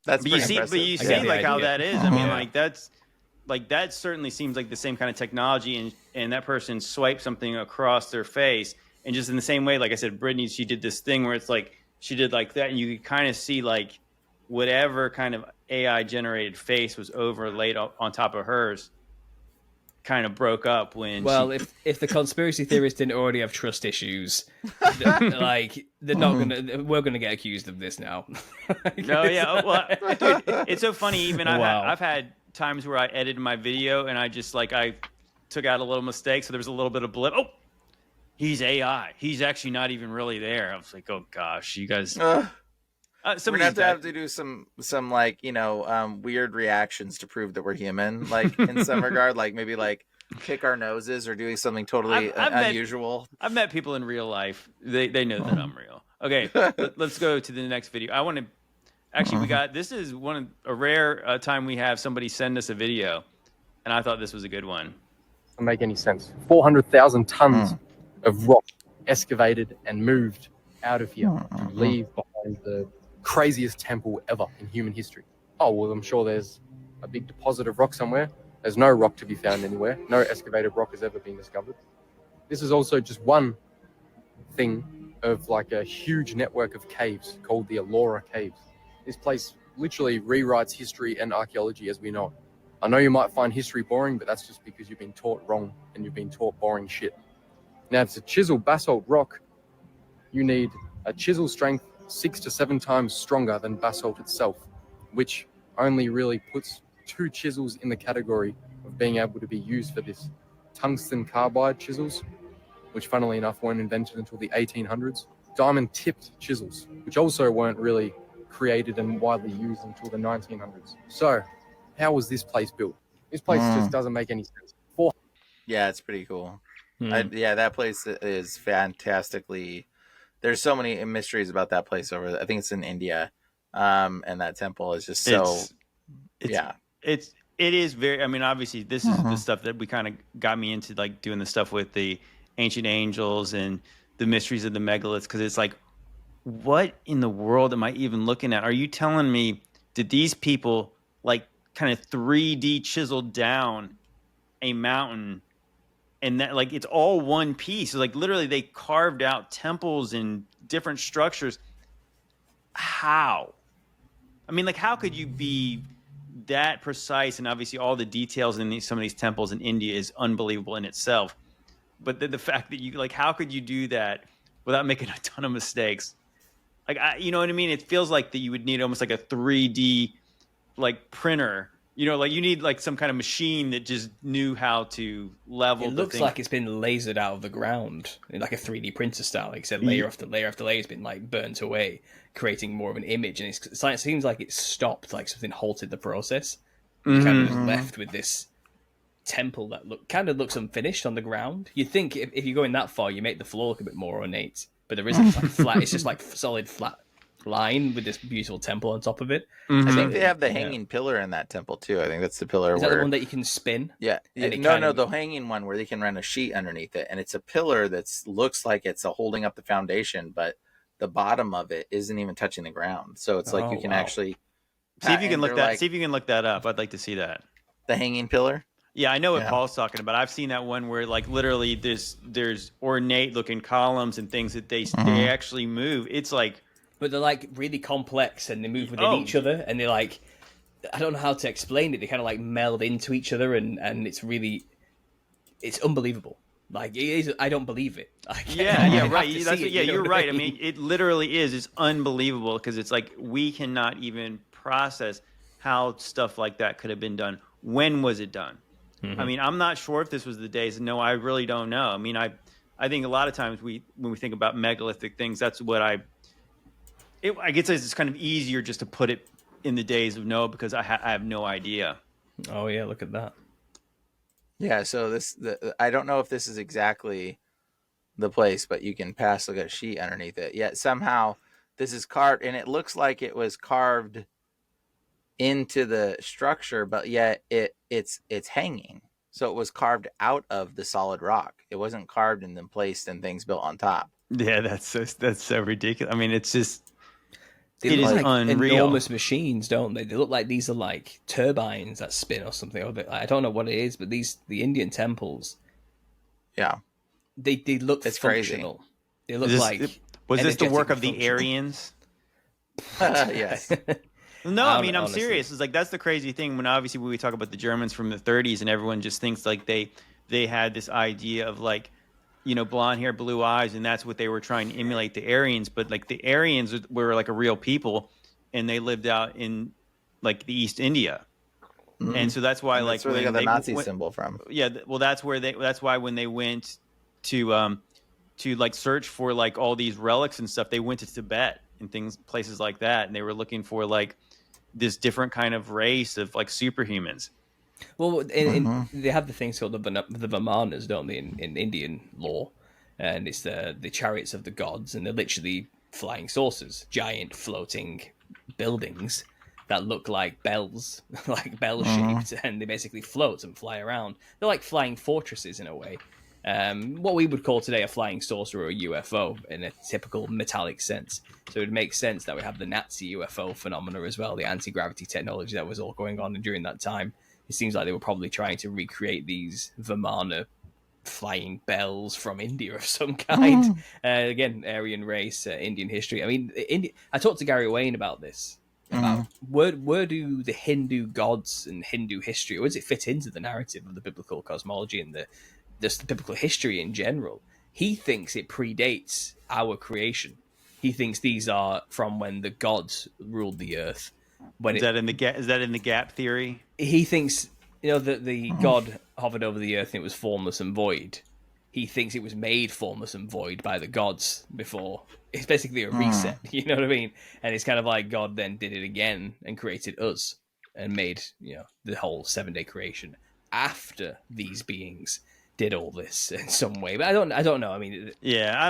That's but you see like how that is. I mean, like that certainly seems like the same kind of technology, and that person swiped something across their face, and just in the same way, like I said, Britney, she did this thing where it's like she did like that, and you could kind of see like whatever kind of AI generated face was overlaid on top of hers kind of broke up when if the conspiracy theorists didn't already have trust issues, like they're not we're gonna get accused of this now. No, yeah, well, dude, it's so funny. Even I've had times where I edited my video and I just I took out a little mistake, so there was a little bit of blip. Oh, he's AI. He's actually not even really there. I was like, oh gosh, you guys. We're gonna have to do some weird reactions to prove that we're human, like in some regard, like maybe like pick our noses or doing something totally unusual. I've met people in real life. They know that I'm real. Okay, let's go to the next video. I want to actually this is a rare time we have somebody send us a video, and I thought this was a good one. Doesn't make any sense. 400,000 tons of rock excavated and moved out of here to leave behind the craziest temple ever in human history. Oh, well, I'm sure there's a big deposit of rock somewhere. There's no rock to be found anywhere. No excavated rock has ever been discovered. This is also just one thing of like a huge network of caves called the Ellora Caves. This place literally rewrites history and archaeology as we know it. I know you might find history boring, but that's just because you've been taught wrong and you've been taught boring shit. Now, to chisel basalt rock, you need a chisel strength 6 to 7 times stronger than basalt itself, which only really puts 2 chisels in the category of being able to be used for this. Tungsten carbide chisels, which funnily enough weren't invented until the 1800s. Diamond tipped chisels, which also weren't really created and widely used until the 1900s. So, how was this place built? This place just doesn't make any sense. Yeah, it's pretty cool. That place is fantastically. There's so many mysteries about that place over there. I think it's in India, and that temple is just so. It is very. I mean, obviously, this is the stuff that we kind of got me into, like doing the stuff with the ancient angels and the mysteries of the megaliths, because it's like, what in the world am I even looking at? Are you telling me did these people like kind of 3D chiseled down a mountain? And that, like, it's all one piece. So, like, literally, they carved out temples and different structures. How? I mean, like, how could you be that precise? And obviously, all the details in some of these temples in India is unbelievable in itself. But the fact that you, like, how could you do that without making a ton of mistakes? Like, you know what I mean? It feels like that you would need almost like a 3D, like, printer. You know, like you need like some kind of machine that just knew how to level. It looks like it's been lasered out of the ground in like a 3D printer style. Like I said, layer after layer after layer has been like burnt away, creating more of an image. And it seems like it's stopped, like something halted the process. You kind of just left with this temple that looks unfinished on the ground. You'd think if you're going that far, you make the floor look a bit more ornate, but there isn't. It's like flat. It's just like solid flat line with this beautiful temple on top of it. I think they have the hanging pillar in that temple too. I think that's the pillar. Is that the one that you can spin? Yeah. No, the hanging one where they can run a sheet underneath it, and it's a pillar that looks like it's holding up the foundation, but the bottom of it isn't even touching the ground. So it's like you can actually see if you can look that. Like, see if you can look that up. I'd like to see that. The hanging pillar. Yeah, I know what Paul's talking about. I've seen that one where like literally there's ornate looking columns and things that they actually move. It's like. But they're like really complex and they move within each other, and they're like, I don't know how to explain it. They kind of like meld into each other, and it's unbelievable. Like, it is, I don't believe it. Yeah, right. You're right. I mean, it literally is. It's unbelievable because it's like we cannot even process how stuff like that could have been done. When was it done? I mean, I'm not sure if this was the days. No, I really don't know. I mean, I think a lot of times when we think about megalithic things, that's what I guess it's kind of easier just to put it in the days of Noah because I have no idea. Oh yeah, look at that. Yeah, so I don't know if this is exactly the place, but you can look at a sheet underneath it. Yet somehow this is carved, and it looks like it was carved into the structure, but yet it's hanging. So it was carved out of the solid rock. It wasn't carved and then placed and things built on top. Yeah, that's so ridiculous. I mean, it's just They look like unreal. enormous machines, don't they? They look like these are like turbines that spin or something. Or I don't know what it is, but the Indian temples, yeah, they look it's functional. Crazy. They look was this the work of the functional. Aryans? Yes. No, I mean, I'm honestly. serious. It's like that's the crazy thing when obviously we talk about the Germans from the 30s and everyone just thinks like they had this idea of like, you know, blonde hair, blue eyes, and that's what they were trying to emulate the Aryans. But like the Aryans were like a real people, and they lived out in like the East India, and so that's why that's where they got the Nazi symbol from. Yeah, well, that's why when they went to like search for like all these relics and stuff, they went to Tibet and places like that, and they were looking for like this different kind of race of like superhumans. Well, they have the things called the Vimanas, don't they, in Indian lore, and it's the chariots of the gods, and they're literally flying saucers, giant floating buildings that look like bells, like bell shaped, and they basically float and fly around. They're like flying fortresses in a way. What we would call today a flying saucer or a UFO in a typical metallic sense. So it makes sense that we have the Nazi UFO phenomena as well, the anti-gravity technology that was all going on during that time. It seems like they were probably trying to recreate these Vimana flying bells from India of some kind. Again, Aryan race, Indian history. I mean, I talked to Gary Wayne about this. About where do the Hindu gods and Hindu history, where does it fit into the narrative of the biblical cosmology and the biblical history in general? He thinks it predates our creation. He thinks these are from when the gods ruled the earth. Is that in the gap theory? He thinks, you know, that the God hovered over the earth and it was formless and void. He thinks it was made formless and void by the gods before. It's basically a reset, you know what I mean? And it's kind of like God then did it again and created us and made, you know, the whole 7-day creation after these beings did all this in some way. But I don't know. I mean, yeah,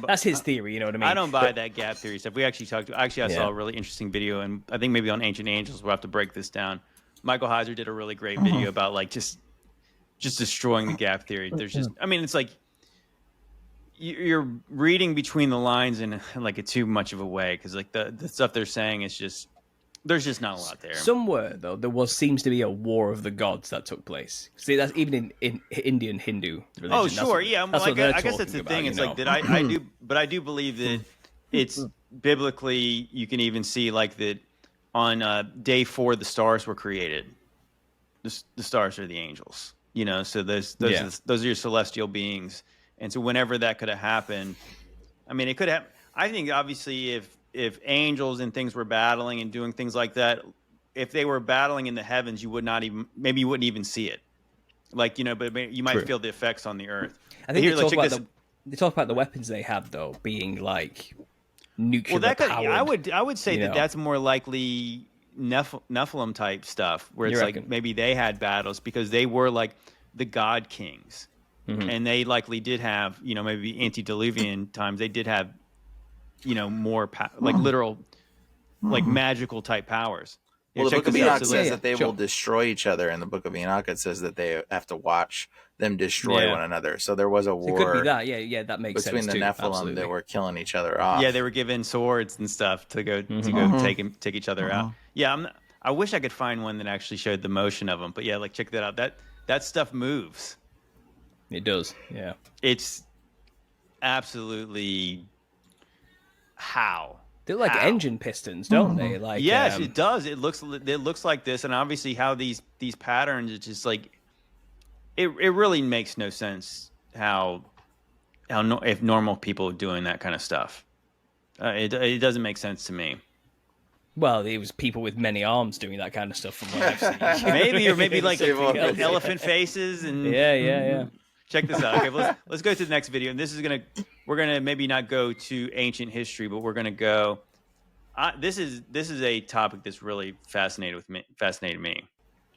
that's his theory, you know what I mean? I don't buy that gap theory stuff. We actually I saw a really interesting video, and I think maybe on Ancient Angels we'll have to break this down. Michael Heiser did a really great video about like just destroying the gap theory. There's just, I mean, it's like you're reading between the lines in like a too much of a way because like the stuff they're saying is just, there's just not a lot there. Somewhere though, seems to be a war of the gods that took place. See, that's even in Indian Hindu religion. Oh, sure, yeah. That's I guess that's the thing. It's like that. I do believe that it's biblically. You can even see like that on day 4 the stars were created. The stars are the angels. You know, so those are your celestial beings. And so whenever that could have happened, I mean, it could have. I think obviously if angels and things were battling and doing things like that, if they were battling in the heavens, you wouldn't even see it. Like, you know, but you might feel the effects on the earth. I think they talk about the weapons they have though being like nuclear powered. I would say that's more likely Nephilim type stuff where it's like maybe they had battles because they were like the god kings. And they likely did have, you know, maybe antediluvian times they did have, you know, more like literal, like magical type powers. Well, the Book of Enoch says that they will destroy each other. In the Book of Enoch, it says that they have to watch them destroy one another. So there was a war. It could be that, yeah, that makes sense between the Nephilim that were killing each other off. Yeah, they were given swords and stuff to go take each other out. Yeah, I wish I could find one that actually showed the motion of them. But yeah, like check that out. That stuff moves. It does. Yeah, it's absolutely. How? They're like engine pistons, don't they? Like yes, it does. It looks like this, and obviously how these patterns. It's just like it really makes no sense if normal people are doing that kind of stuff. It doesn't make sense to me. Well, it was people with many arms doing that kind of stuff from what I've seen. maybe like elephant faces and yeah. Check this out. Okay, let's go to the next video. And we're gonna maybe not go to ancient history, but we're gonna go. This is a topic that's really fascinated me.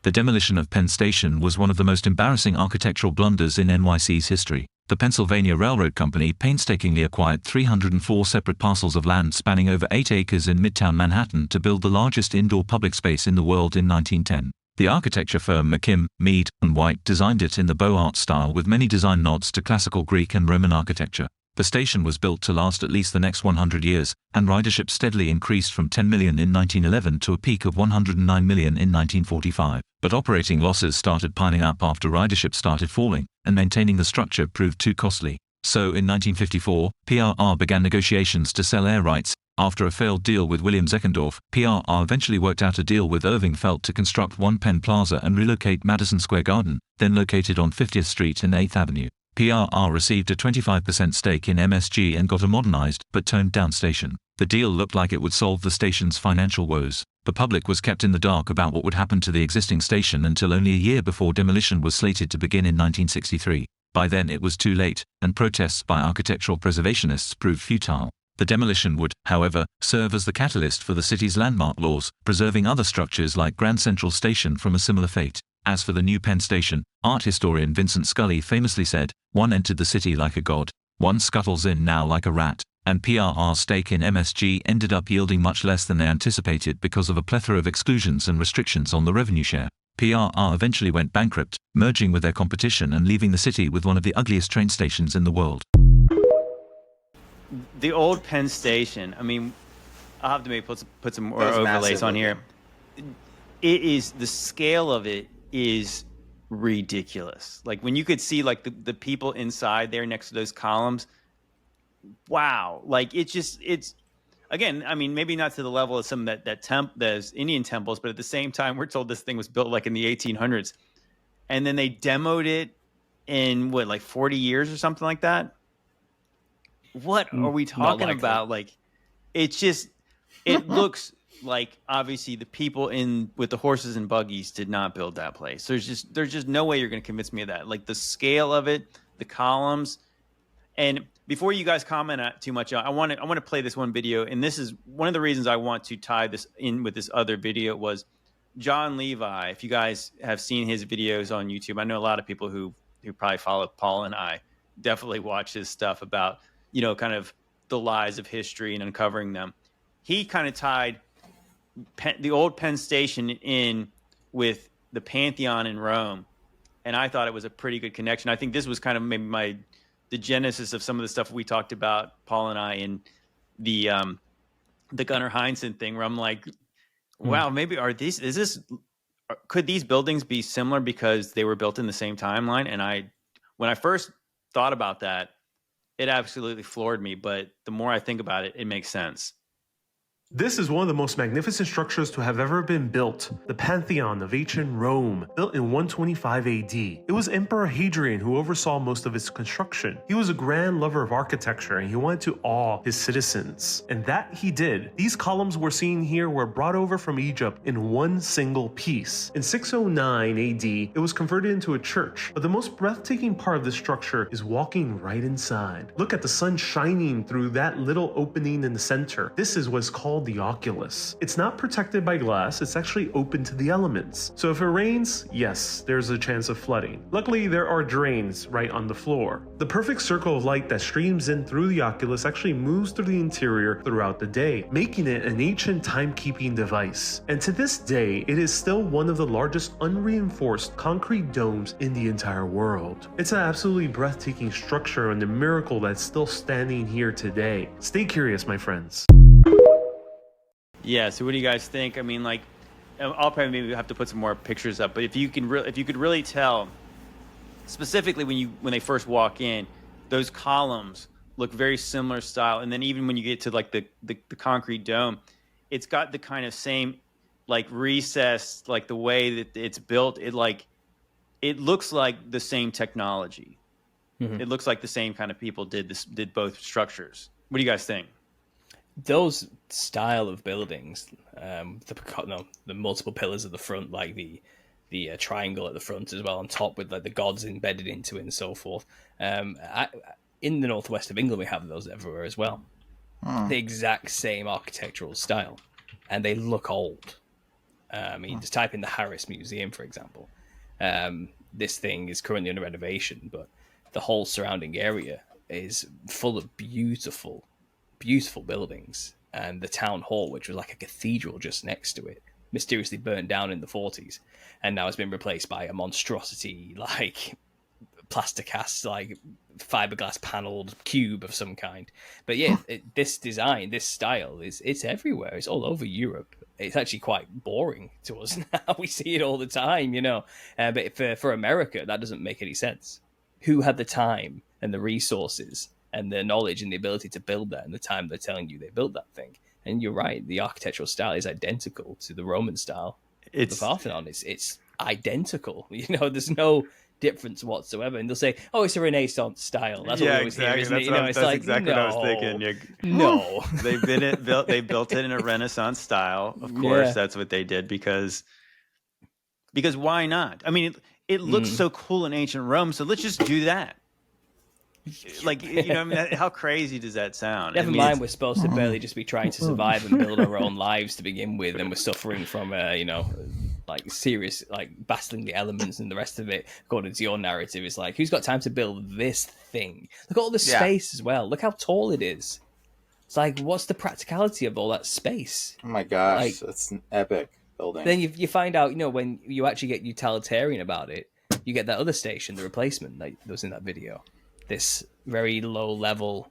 The demolition of Penn Station was one of the most embarrassing architectural blunders in NYC's history. The Pennsylvania Railroad Company painstakingly acquired 304 separate parcels of land spanning over 8 acres in Midtown Manhattan to build the largest indoor public space in the world in 1910. The architecture firm McKim, Mead, and White designed it in the Beaux Arts style with many design nods to classical Greek and Roman architecture. The station was built to last at least the next 100 years, and ridership steadily increased from 10 million in 1911 to a peak of 109 million in 1945. But operating losses started piling up after ridership started falling, and maintaining the structure proved too costly. So in 1954, PRR began negotiations to sell air rights. After a failed deal with William Zeckendorf, PRR eventually worked out a deal with Irving Felt to construct One Penn Plaza and relocate Madison Square Garden, then located on 50th Street and 8th Avenue. PRR received a 25% stake in MSG and got a modernized, but toned down station. The deal looked like it would solve the station's financial woes. The public was kept in the dark about what would happen to the existing station until only a year before demolition was slated to begin in 1963. By then it was too late, and protests by architectural preservationists proved futile. The demolition would, however, serve as the catalyst for the city's landmark laws, preserving other structures like Grand Central Station from a similar fate. As for the new Penn Station, art historian Vincent Scully famously said, "One entered the city like a god, one scuttles in now like a rat," and PRR's stake in MSG ended up yielding much less than they anticipated because of a plethora of exclusions and restrictions on the revenue share. PRR eventually went bankrupt, merging with their competition and leaving the city with one of the ugliest train stations in the world. The old Penn Station, I mean, I'll have to maybe put some more overlays on here. It is, the scale of it is ridiculous. Like when you could see like the people inside there next to those columns, wow. Like it's again, I mean, maybe not to the level of some those Indian temples, but at the same time, we're told this thing was built like in the 1800s. And then they demoed it in like 40 years or something like that. What are we talking about? Like, it's just, it looks like obviously the people with the horses and buggies did not build that place. There's just no way you're going to convince me of that. Like the scale of it, the columns. And before you guys comment too much, I want to play this one video. And this is one of the reasons I want to tie this in with this other video was John Levi. If you guys have seen his videos on YouTube, I know a lot of people who probably follow Paul and I definitely watch his stuff about, kind of the lies of history and uncovering them. He kind of tied the old Penn Station in with the Pantheon in Rome. And I thought it was a pretty good connection. I think this was kind of maybe the genesis of some of the stuff we talked about, Paul and I, in the Gunnar Heinsohn thing, where I'm like, wow, maybe could these buildings be similar because they were built in the same timeline? And when I first thought about that, it absolutely floored me. But the more I think about it, it makes sense. This is one of the most magnificent structures to have ever been built, the Pantheon of ancient Rome, built in 125 AD. It was Emperor Hadrian who oversaw most of its construction. He was a grand lover of architecture and he wanted to awe his citizens. And that he did. These columns we're seeing here were brought over from Egypt in one single piece. In 609 AD, it was converted into a church, but the most breathtaking part of this structure is walking right inside. Look at the sun shining through that little opening in the center. This is what's called the oculus. It's not protected by glass, it's actually open to the elements. So if it rains, yes, there's a chance of flooding. Luckily, there are drains right on the floor. The perfect circle of light that streams in through the oculus actually moves through the interior throughout the day, making it an ancient timekeeping device. And to this day, it is still one of the largest unreinforced concrete domes in the entire world. It's an absolutely breathtaking structure and a miracle that's still standing here today. Stay curious, my friends. Yeah. So what do you guys think? I mean, like, I'll probably maybe have to put some more pictures up. But if you could really tell, specifically when they first walk in, those columns look very similar style. And then even when you get to like the concrete dome, it's got the kind of same like recess, like the way that it's built. It looks like the same technology. It looks like the same kind of people did both structures. What do you guys think? Those style of buildings, the multiple pillars at the front, like the triangle at the front as well on top with like the gods embedded into it and so forth. In the northwest of England, we have those everywhere as well. The exact same architectural style, and they look old. You just type in the Harris Museum, for example. This thing is currently under renovation, but the whole surrounding area is full of beautiful buildings. And the town hall, which was like a cathedral just next to it, mysteriously burnt down in the 40s, and now it's been replaced by a monstrosity like plaster cast, like fiberglass paneled cube of some kind. But yeah, this design, this style it's everywhere. It's all over Europe. It's actually quite boring to us now. We see it all the time, you know. But for America, that doesn't make any sense. Who had the time and the resources and the knowledge and the ability to build that in the time they're telling you they built that thing? And you're right, the architectural style is identical to the Roman style. It's the Parthenon. It's identical. You know, there's no difference whatsoever. And they'll say, "Oh, it's a Renaissance style." That's what we always hear, isn't it? You know, it's like, exactly what I was thinking. No, they built it in a Renaissance style. Of course, that's what they did because why not? I mean, it looks so cool in ancient Rome, so let's just do that. Like, you know, I mean, how crazy does that sound? Never mind, we're supposed to barely just be trying to survive and build our own lives to begin with, and we're suffering from, like serious, like battling the elements and the rest of it. According to your narrative, it's like, who's got time to build this thing? Look at all the space as well. Look how tall it is. It's like, what's the practicality of all that space? Oh my gosh, that's an epic building. Then you find out, you know, when you actually get utilitarian about it, you get that other station, the replacement that was in that video. This very low level,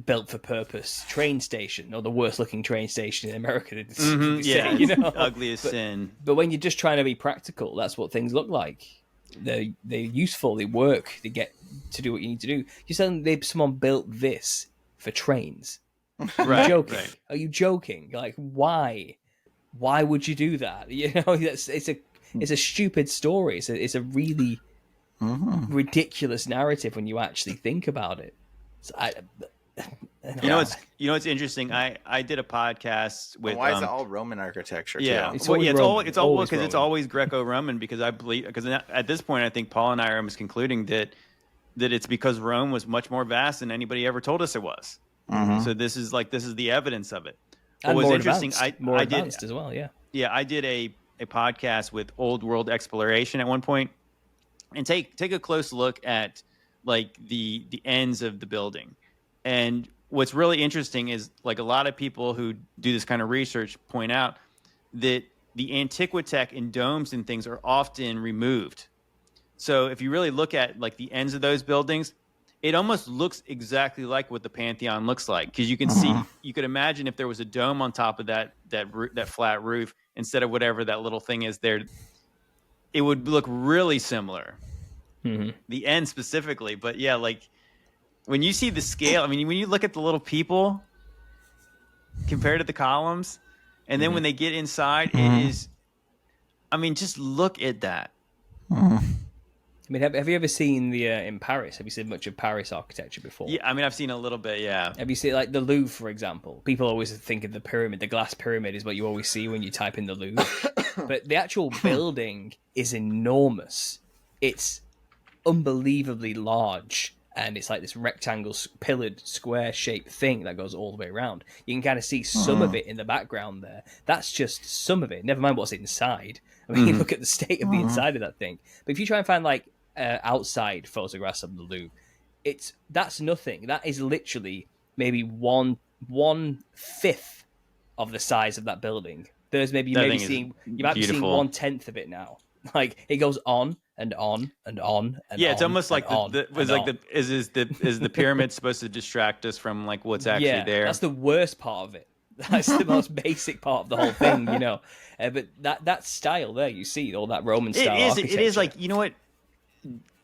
built for purpose train station, or the worst looking train station in America. You know, ugliest sin. But when you're just trying to be practical, that's what things look like. They're useful. They work. They get to do what you need to do. You're saying someone built this for trains? Are you joking? Right. Are you joking? Like, why? Why would you do that? You know, it's a stupid story. It's a really ridiculous narrative when you actually think about it. So you know what's interesting? I did a podcast with. And why is it all Roman architecture? Yeah, too? it's always Greco-Roman, because I believe, because at this point I think Paul and I are almost concluding that it's because Rome was much more vast than anybody ever told us it was. So this is the evidence of it. What was more interesting, advanced as well. Yeah, I did a podcast with Old World Exploration at one point, and take a close look at like the ends of the building. And what's really interesting is, like, a lot of people who do this kind of research point out that the antiquitech and domes and things are often removed. So if you really look at like the ends of those buildings, it almost looks exactly like what the Pantheon looks like, because you can see, you could imagine if there was a dome on top of that flat roof instead of whatever that little thing is there, it would look really similar. The end specifically, but yeah, like when you see the scale, I mean, when you look at the little people compared to the columns, and then when they get inside, it is, I mean, just look at that. I mean, have you ever seen the in Paris? Have you seen much of Paris architecture before? Yeah, I mean, I've seen a little bit, yeah. Have you seen, like, the Louvre, for example? People always think of the pyramid. The glass pyramid is what you always see when you type in the Louvre. But the actual building is enormous. It's unbelievably large, and it's like this rectangle, pillared, square-shaped thing that goes all the way around. You can kind of see some of it in the background there. That's just some of it. Never mind what's inside. I mean, look at the state of the inside of that thing. But if you try and find, like, outside photographs of the Louvre, that's nothing. That is literally maybe one fifth of the size of that building. There's maybe you might be seeing 1/10 of it now. Like, it goes on and on and on and yeah, it's on almost like is the pyramid supposed to distract us from like what's actually there? That's the worst part of it. That's the most basic part of the whole thing, you know. But that style there, you see all that Roman style architecture. It is like, you know what?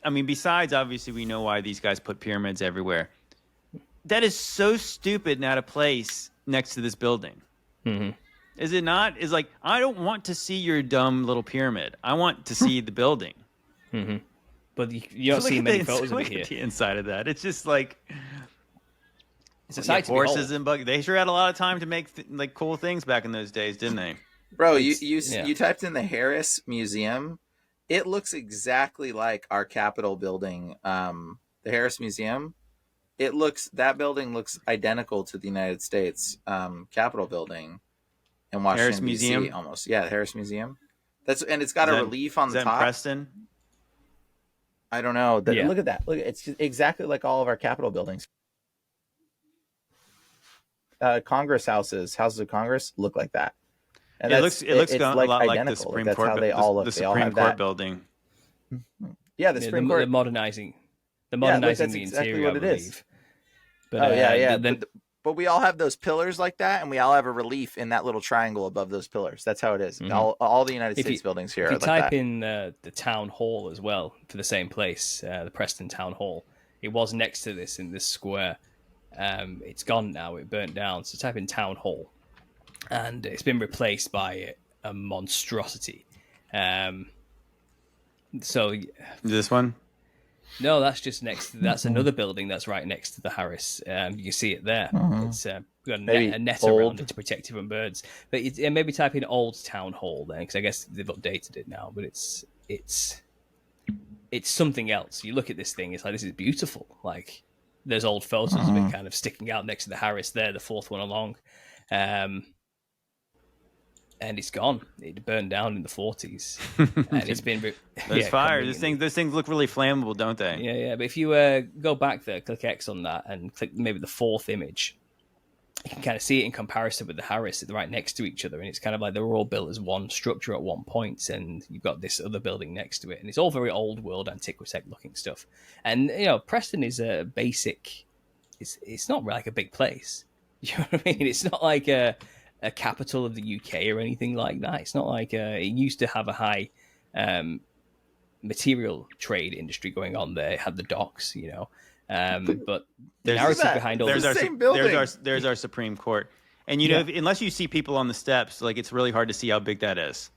I mean, besides obviously we know why these guys put pyramids everywhere. That is so stupid and out of place next to this building. Is it not? It's like, I don't want to see your dumb little pyramid. I want to see the building. but you don't see many photos of it here. The inside of that, it's just like it's a sight to horses behold. and buggy. They sure had a lot of time to make like cool things back in those days, didn't they? Bro, you typed in the Harris Museum. It looks exactly like our Capitol building, the Harris Museum. That building looks identical to the United States Capitol building in Washington Harris Museum, DC, almost. Yeah, the Harris Museum. And it's got a relief on the top. Is that in Preston? I don't know. Look at that. Look, it's exactly like all of our Capitol buildings. Congress houses of Congress look like that. And it looks like a lot identical. like the Supreme That's Court. how they all look. The They all Supreme have Court that. building. Yeah, the Supreme Court. They're modernizing the that's interior, exactly what I it believe. is. But, but we all have those pillars like that, and we all have a relief in that little triangle above those pillars. That's how it is. All the United States buildings here. If you are like type that. in the town hall as well for the same place, the Preston Town Hall, it was next to this in this square. It's gone now. It burnt down. So type in town hall, and it's been replaced by a monstrosity. So this one. No, that's just next. That's another building that's right next to the Harris. You can see it there. It's got a net around it to protect it from birds. But maybe type in Old Town Hall then, because I guess they've updated it now. But it's something else. You look at this thing, it's like, this is beautiful. Like, there's old photos of it kind of sticking out next to the Harris there, the fourth one along. And it's gone. It burned down in the 40s, and it's been There's fire. Those things look really flammable, don't they? Yeah. But if you go back there, click X on that, and click maybe the fourth image, you can kind of see it in comparison with the Harris. They're right next to each other, and it's kind of like they were all built as one structure at one point, and you've got this other building next to it, and it's all very old world, antiquitect looking stuff. And Preston is a basic. It's not like a big place. You know what I mean? It's not like a capital of the UK or anything like that. It's not like it used to have a high material trade industry going on there. It had the docks, but the narrative behind all there's this. There's our Supreme Court, and unless you see people on the steps, like, it's really hard to see how big that is.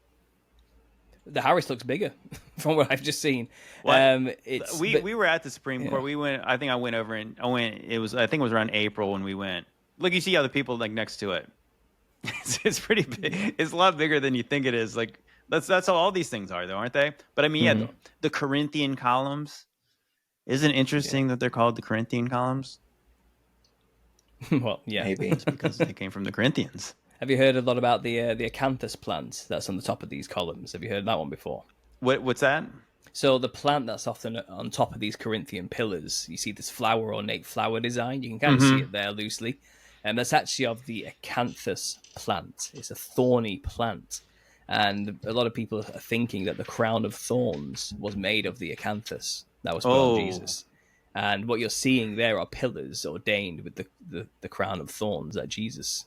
The Harris looks bigger from what I've just seen. We were at the Supreme Court. We went. I think I went over and I think it was around April when we went. Look, you see other people like next to it. It's pretty big. It's a lot bigger than you think it is. Like, that's how all these things are, though, aren't they? But I mean, the Corinthian columns. Isn't it interesting that they're called the Corinthian columns? Well, yeah, maybe it's because they came from the Corinthians. Have you heard a lot about the acanthus plant that's on the top of these columns? Have you heard that one before? What's that? So the plant that's often on top of these Corinthian pillars, you see this flower, ornate flower design. You can kind of see it there loosely. And that's actually of the acanthus plant. It's a thorny plant. And a lot of people are thinking that the crown of thorns was made of the acanthus that was put on Jesus. And what you're seeing there are pillars ordained with the crown of thorns that Jesus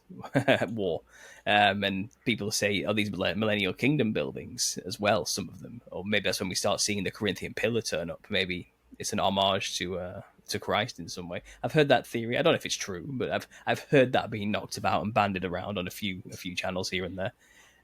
wore. And people say, are these millennial kingdom buildings as well, some of them? Or maybe that's when we start seeing the Corinthian pillar turn up. Maybe it's an homage to Christ in some way. I've heard that theory. I don't know if it's true, but I've heard that being knocked about and banded around on a few channels here and there.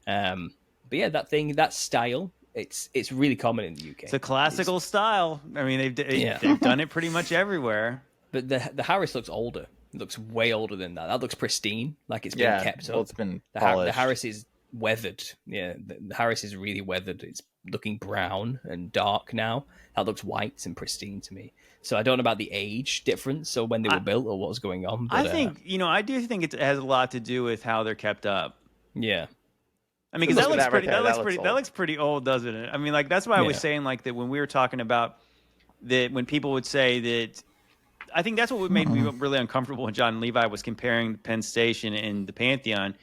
But yeah, that style, it's really common in the UK. It's a classical style. I mean, they've done it pretty much everywhere. But the Harris looks older. It looks way older than that. That looks pristine, like it's been kept up. Well, it's been the Harris is weathered. Yeah, the Harris is really weathered. It's looking brown and dark now. That looks white and pristine to me. So I don't know about the age difference or when they were built or what was going on. But, I think, I do think it has a lot to do with how they're kept up. Yeah. I mean, because that looks pretty old, doesn't it? I mean, like, that's why I was saying, like, that when we were talking about that, when people would say that, I think that's what made me really uncomfortable when John Levi was comparing Penn Station and the Pantheon.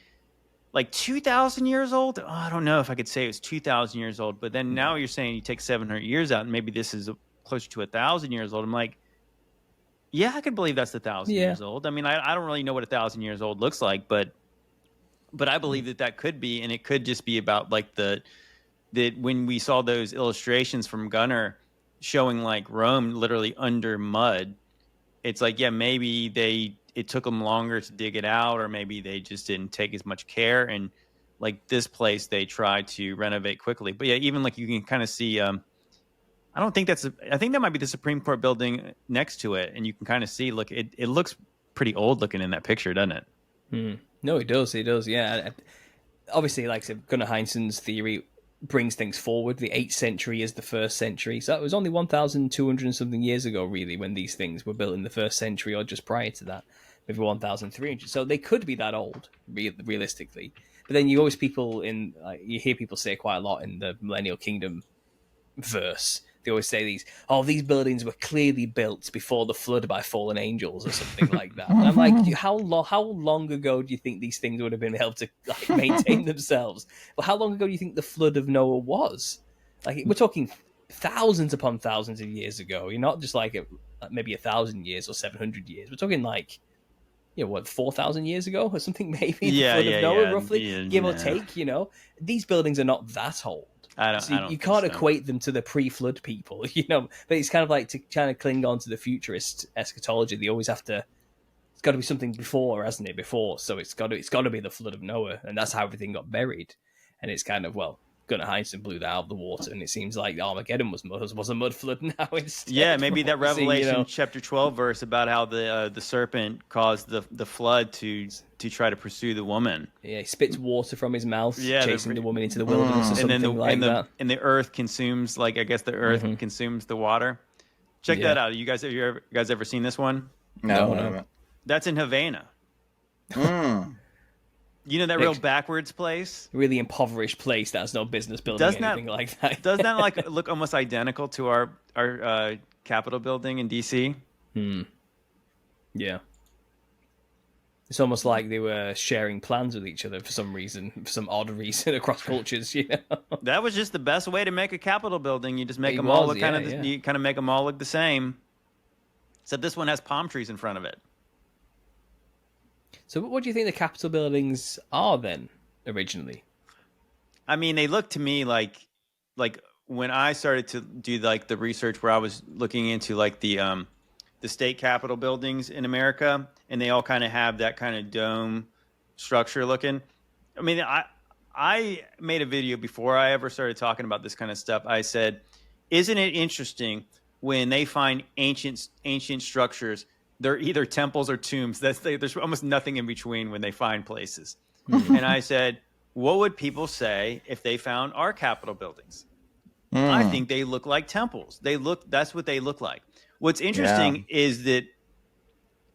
Like 2,000 years old? Oh, I don't know if I could say it was 2,000 years old, but then now you're saying you take 700 years out and maybe this is closer to 1,000 years old. I'm like, yeah, I could believe that's 1,000 years old. I mean, I don't really know what 1,000 years old looks like, but I believe that could be, and it could just be about like that when we saw those illustrations from Gunnar showing like Rome literally under mud, it's like, yeah, maybe it took them longer to dig it out, or maybe they just didn't take as much care. And like this place, they tried to renovate quickly. But yeah, even like you can kind of see I don't think I think that might be the Supreme Court building next to it, and you can kind of see. Look, it looks pretty old looking in that picture, doesn't it? No, it does. It does. Yeah. Obviously, like I said, Gunnar Heinsohn's theory brings things forward. The 8th century is the 1st century, so it was only 1,200 and something years ago, really, when these things were built in the 1st century, or just prior to that, maybe 1,300. So they could be that old, realistically. But then you hear people say quite a lot in the Millennial Kingdom verse. They always say these buildings were clearly built before the flood by fallen angels or something like that. And I'm like, how long ago do you think these things would have been able to maintain themselves? Well, how long ago do you think the flood of Noah was? Like, we're talking thousands upon thousands of years ago. You're not just maybe 1,000 years or 700 years. We're talking 4,000 years ago or something, maybe? The flood of Noah, roughly, give or take, These buildings are not that old. You can't equate them to the pre-flood people, But it's kind of like to kind of cling on to the futurist eschatology. They always have to. It's got to be something before, hasn't it? Before, so it's got to be the flood of Noah, and that's how everything got buried. And it's kind of Gunnar Heinsohn blew that out of the water, and it seems like Armageddon was a mud flood now instead. Yeah, maybe that Revelation chapter 12 verse about how the serpent caused the flood to try to pursue the woman. Yeah, he spits water from his mouth, chasing the woman into the wilderness or something that. And the earth consumes, the earth consumes the water. Check that out. You guys ever seen this one? No. That's in Havana. You know that real backwards place? Really impoverished place that has no business building anything like that. Doesn't that look almost identical to our Capitol building in DC? Yeah. It's almost like they were sharing plans with each other for some odd reason across cultures. That was just the best way to make a Capitol building. You just make them all look you kind of make them all look the same. Except this one has palm trees in front of it. So what do you think the Capitol buildings are then, originally? I mean, they look to me like when I started to do the research where I was looking into the state Capitol buildings in America, and they all kind of have that kind of dome structure looking. I mean, I made a video before I ever started talking about this kind of stuff. I said, isn't it interesting when they find ancient structures? They're either temples or tombs. There's almost nothing in between when they find places. And I said, what would people say if they found our Capitol buildings? I think they look like temples. That's what they look like. What's interesting is that,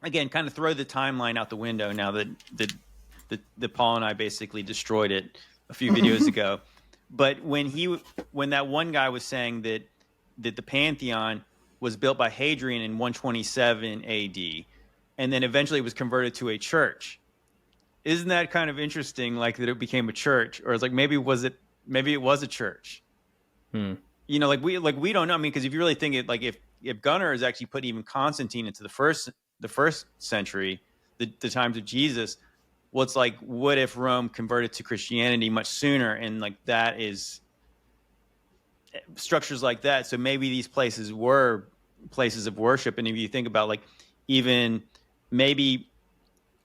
again, kind of throw the timeline out the window now that Paul and I basically destroyed it a few videos ago. But when that one guy was saying that the Pantheon was built by Hadrian in 127 AD, and then eventually was converted to a church. Isn't that kind of interesting? That it became a church, or it's maybe it was a church. We don't know. I mean, because if you really think it, if Gunnar has actually put even Constantine into the first century, the times of Jesus, what if Rome converted to Christianity much sooner, and that is structures like that. So maybe these places were places of worship. And if you think about even maybe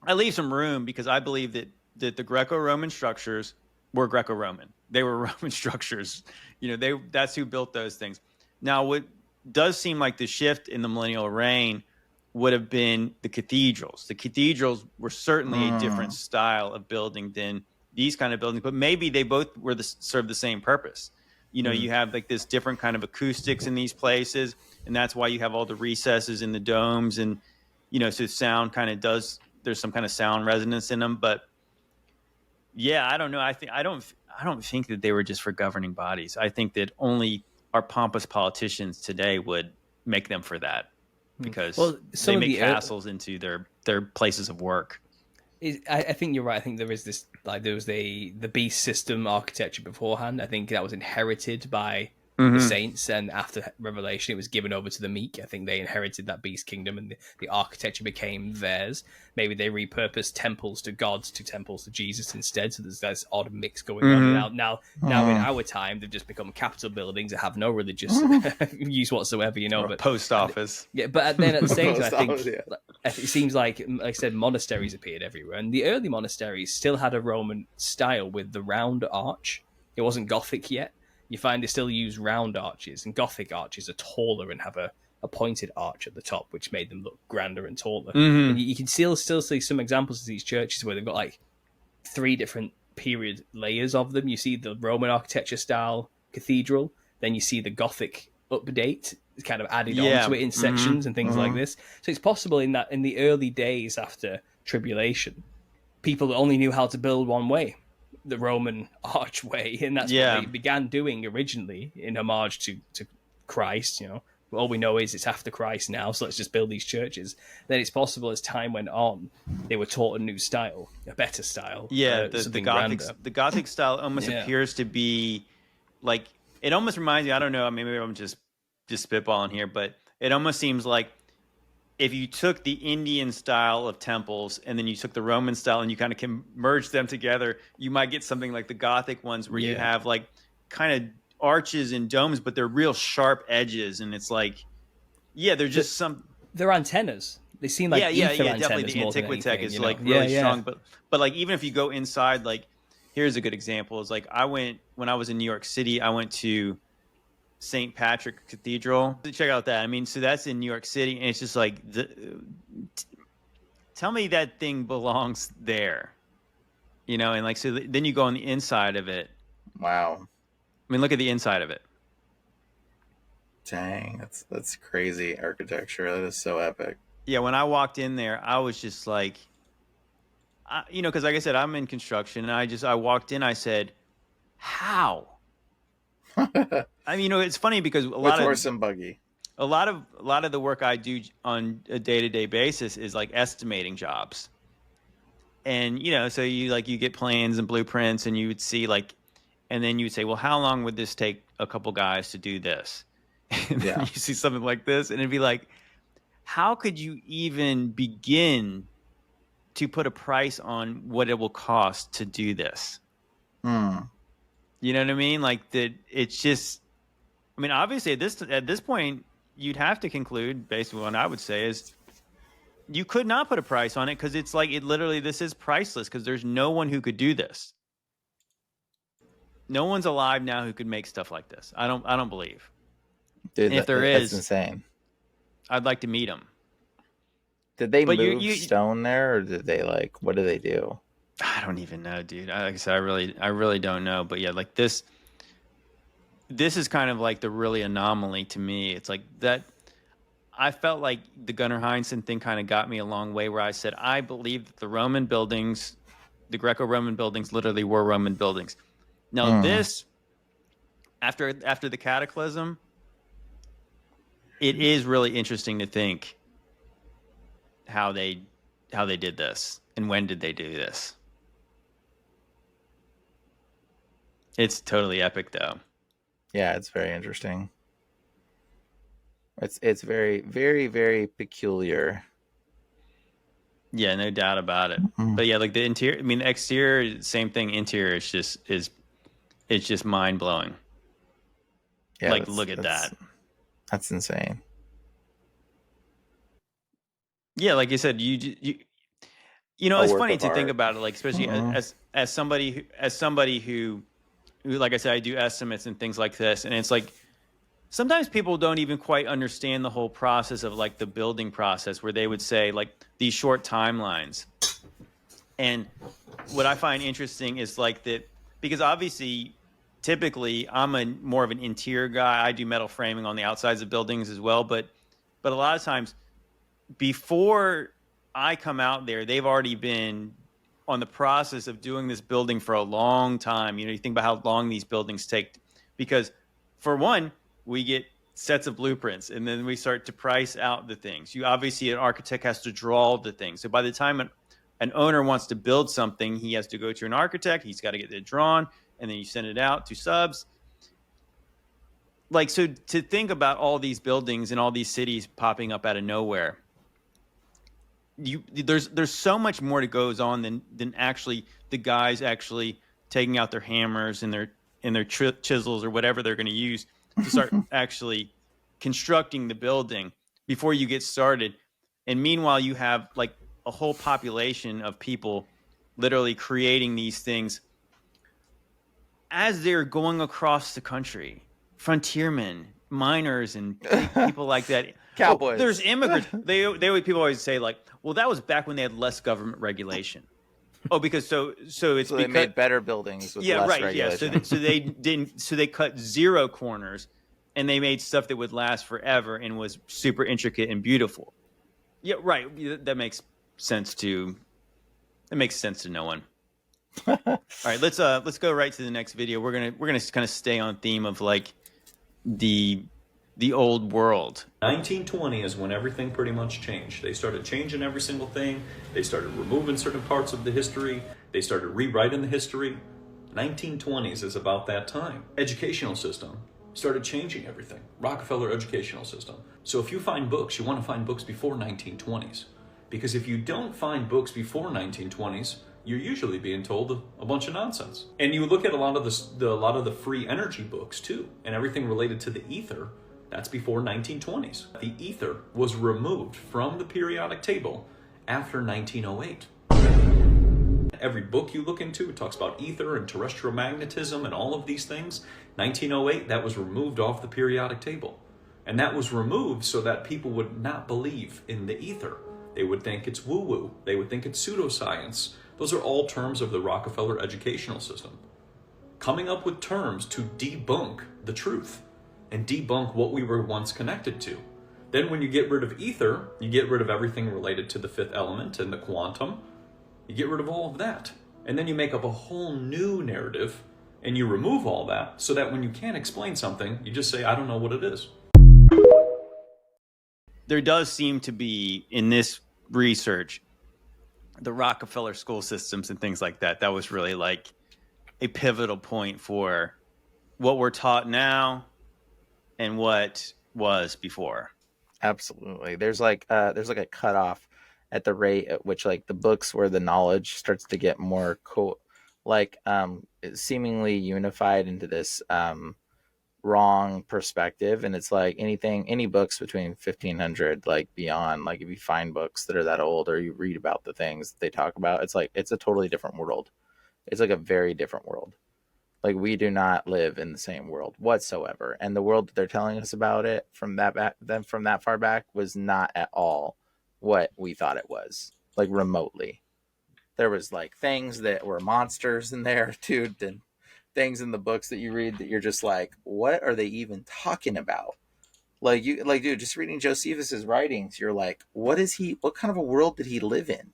I leave some room because I believe that the Greco-Roman structures were Greco-Roman. They were Roman structures. That's who built those things. Now, what does seem like the shift in the millennial reign would have been the cathedrals. The cathedrals were certainly a different style of building than these kind of buildings, but maybe they both were serve the same purpose. You have this different kind of acoustics in these places, and that's why you have all the recesses in the domes, and so sound kind of there's some kind of sound resonance in them. But yeah, I don't know. I don't think that they were just for governing bodies. I think that only our pompous politicians today would make them for that, because they make castles into their places of work. I think you're right. I think there is this, there was the beast system architecture beforehand. I think that was inherited by the saints, and after Revelation, it was given over to the meek. I think they inherited that beast kingdom, and the architecture became theirs. Maybe they repurposed temples to gods to temples to Jesus instead. So there's this odd mix going on. Now in our time, they've just become Capitol buildings that have no religious use whatsoever. Or but post office. But then at the same time, I think it seems like I said, monasteries appeared everywhere, and the early monasteries still had a Roman style with the round arch. It wasn't Gothic yet. you find they still use round arches, and Gothic arches are taller and have a pointed arch at the top, which made them look grander and taller. And you can still see some examples of these churches where they've got like 3 different period layers of them. You see the Roman architecture style cathedral, then you see the Gothic update kind of added onto it in sections and things like this. So it's possible in the early days after tribulation, people only knew how to build one way, the Roman archway, and that's what they began doing originally in homage to Christ. You know, all we know is it's after Christ now, so let's just build these churches. Then it's possible as time went on, they were taught a new style, a better style. The Gothic style almost appears to be like, it almost reminds me, I don't know, maybe I'm just spitballing here, but it almost seems like if you took the Indian style of temples and then you took the Roman style and you kind of can merge them together, you might get something like the Gothic ones where you have like kind of arches and domes, but they're real sharp edges, and it's like, they're just they're antennas. They seem like definitely the Antiquitech is like really strong, but like even if you go inside, like here's a good example is like when I was in New York City, I went to St. Patrick Cathedral. Check out that. I mean, so that's in New York City, and it's just like, tell me that thing belongs there, you know? And like, so then you go on the inside of it. Wow. I mean, look at the inside of it. Dang, that's crazy architecture. That is so epic. Yeah, when I walked in there, I was just like, because like I said, I'm in construction, and I walked in, I said, how? I mean, it's funny because with horse and buggy. A lot of the work I do on a day-to-day basis is like estimating jobs. And, so you get plans and blueprints, and you would see like, and then you would say, well, how long would this take a couple guys to do this? And then you see something like this, and it'd be like, how could you even begin to put a price on what it will cost to do this? You know what I mean? Like that, it's just, I mean, obviously at this point, you'd have to conclude, based on what I would say, is you could not put a price on it, because it's like, this is priceless, because there's no one who could do this. No one's alive now who could make stuff like this. I don't believe. Dude, if there is, that's insane. I'd like to meet them. Did they move stone there, or did they what do they do? I don't even know, dude. Like I said, I really don't know. But yeah, like this is kind of like the really anomaly to me. It's like that. I felt like the Gunnar Heinsohn thing kind of got me a long way, where I said, I believe that the Roman buildings, the Greco-Roman buildings, literally were Roman buildings. Now this, after the cataclysm, it is really interesting to think how they did this and when did they do this. It's totally epic, though. Yeah, it's very interesting. It's very, very, very peculiar. Yeah, no doubt about it. But yeah, like the interior, I mean, the exterior, same thing. Interior is just mind blowing. Yeah, like look at that. That's insane. Yeah, like you said, you it's funny to think about it, like especially as somebody who, like I said, I do estimates and things like this, and it's like sometimes people don't even quite understand the whole process of like the building process, where they would say like these short timelines. And what I find interesting is like that, because obviously, typically I'm more of an interior guy. I do metal framing on the outsides of buildings as well, but a lot of times before I come out there, they've already been on the process of doing this building for a long time. You think about how long these buildings take, because for one, we get sets of blueprints, and then we start to price out the things. Obviously, an architect has to draw the things. So by the time an owner wants to build something, he has to go to an architect. He's got to get it drawn, and then you send it out to subs. Like, so to think about all these buildings and all these cities popping up out of nowhere, there's so much more that goes on than actually the guys actually taking out their hammers and their chisels or whatever they're going to use to start actually constructing the building before you get started. And meanwhile, you have like a whole population of people literally creating these things as they're going across the country, frontiermen, miners, and people like that. Cowboys. Oh, there's immigrants. People always say like, well, that was back when they had less government regulation. Oh, because so it's So they because made better buildings with yeah, less right, regulation. yeah. So they didn't. So they cut 0 corners, and they made stuff that would last forever and was super intricate and beautiful. Yeah, right. That makes sense to. It makes sense to no one. All right, let's go right to the next video. We're gonna kind of stay on theme of like the old world. 1920 is when everything pretty much changed. They started changing every single thing. They started removing certain parts of the history. They started rewriting the history. 1920s is about that time. Educational system started changing everything. Rockefeller educational system. So if you find books, you want to find books before 1920s. Because if you don't find books before 1920s, you're usually being told a bunch of nonsense. And you look at a lot of the free energy books too, and everything related to the ether. That's before 1920s. The ether was removed from the periodic table after 1908. Every book you look into, it talks about ether and terrestrial magnetism and all of these things. 1908, that was removed off the periodic table. And that was removed so that people would not believe in the ether. They would think it's woo-woo. They would think it's pseudoscience. Those are all terms of the Rockefeller educational system. Coming up with terms to debunk the truth and debunk what we were once connected to. Then when you get rid of ether, you get rid of everything related to the fifth element and the quantum. You get rid of all of that. And then you make up a whole new narrative and you remove all that so that when you can't explain something, you just say, I don't know what it is. There does seem to be, in this research, the Rockefeller school systems and things like that. That was really like a pivotal point for what we're taught now and what was before. Absolutely. There's like a cutoff at the rate at which like the books where the knowledge starts to get more seemingly unified into this wrong perspective. And it's like any books between 1500 like beyond, like if you find books that are that old or you read about the things that they talk about, it's like it's a totally different world. It's like a very different world. Like we do not live in the same world whatsoever. And the world that they're telling us about it from that far back was not at all what we thought it was, like remotely. There was like things that were monsters in there, dude, and things in the books that you read that you're just like, what are they even talking about? Dude, just reading Josephus's writings, you're like, what kind of a world did he live in?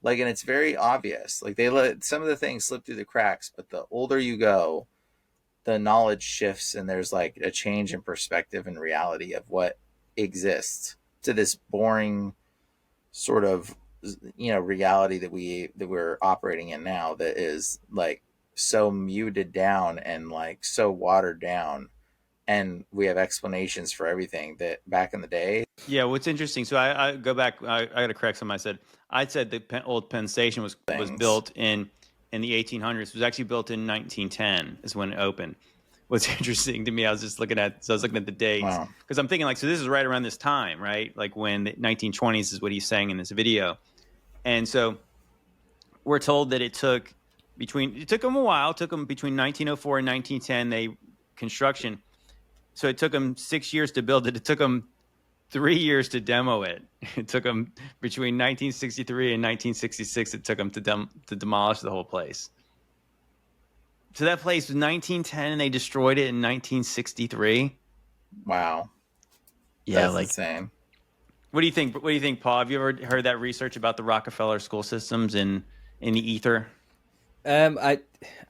Like, and it's very obvious. Like they let some of the things slip through the cracks, but the older you go, the knowledge shifts and there's like a change in perspective and reality of what exists to this boring sort of, reality that we're operating in now that is like so muted down and like so watered down. And we have explanations for everything that back in the day. Yeah, what's interesting. So I go back. I got to correct something. I said the old Penn Station was built in the 1800s. It was actually built in 1910 is when it opened. What's interesting to me, I was looking at the dates because I'm thinking like, so this is right around this time, right? Like when the 1920s is what he's saying in this video. And so we're told that it took them a while. It took them between 1904 and 1910. Construction. So it took them 6 years to build it. It took them 3 years to demo it. It took them between 1963 and 1966. It took them to demolish the whole place. So that place was 1910, and they destroyed it in 1963. Wow. Yeah, that's insane. What do you think? What do you think, Paul? Have you ever heard that research about the Rockefeller school systems in the ether? I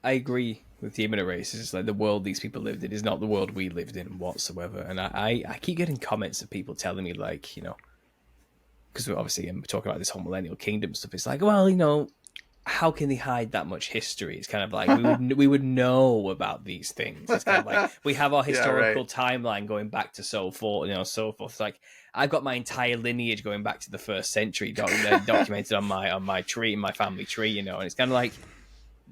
agree with the imminent race. It's like the world these people lived in is not the world we lived in whatsoever. And I keep getting comments of people telling me like, because we're obviously talking about this whole millennial kingdom stuff. It's like, well, how can they hide that much history? It's kind of like we would know about these things. It's kind of like we have our historical timeline going back to so forth. It's like I've got my entire lineage going back to the 1st century documented on my tree, my family tree. And it's kind of like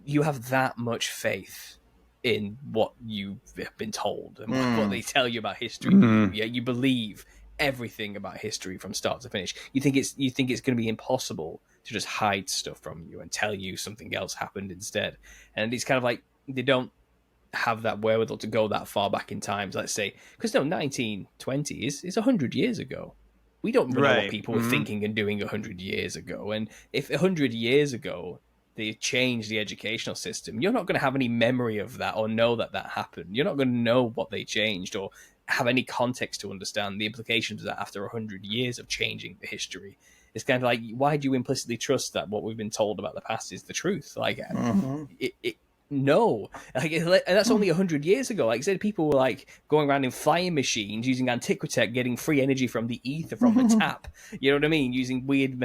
you have that much faith in what you've been told and what they tell you about history. Mm-hmm. Yeah, you believe everything about history from start to finish. You think it's going to be impossible to just hide stuff from you and tell you something else happened instead. And it's kind of like they don't have that wherewithal to go that far back in times. Let's say, because 1920 is 100 years ago. We don't know what people were thinking and doing 100 years ago. And if 100 years ago they changed the educational system, you're not going to have any memory of that or know that happened. You're not going to know what they changed or have any context to understand the implications of that after 100 years of changing the history. It's kind of like, why do you implicitly trust that what we've been told about the past is the truth? Like, no, like, and that's only 100 years ago. Like I said, people were like going around in flying machines using Antiquitech, getting free energy from the ether from the tap. You know what I mean? Using weird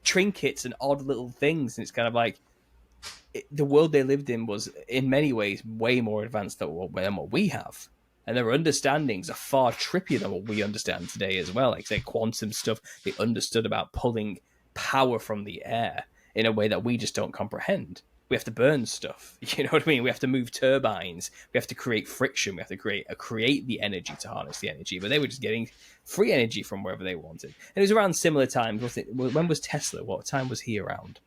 trinkets and odd little things. And it's kind of like the world they lived in was in many ways way more advanced than what we have. And their understandings are far trippier than what we understand today as well. Like, say, quantum stuff, they understood about pulling power from the air in a way that we just don't comprehend. We have to burn stuff. You know what I mean? We have to move turbines. We have to create friction. We have to create the energy to harness the energy. But they were just getting free energy from wherever they wanted. And it was around similar times. When was Tesla? What time was he around?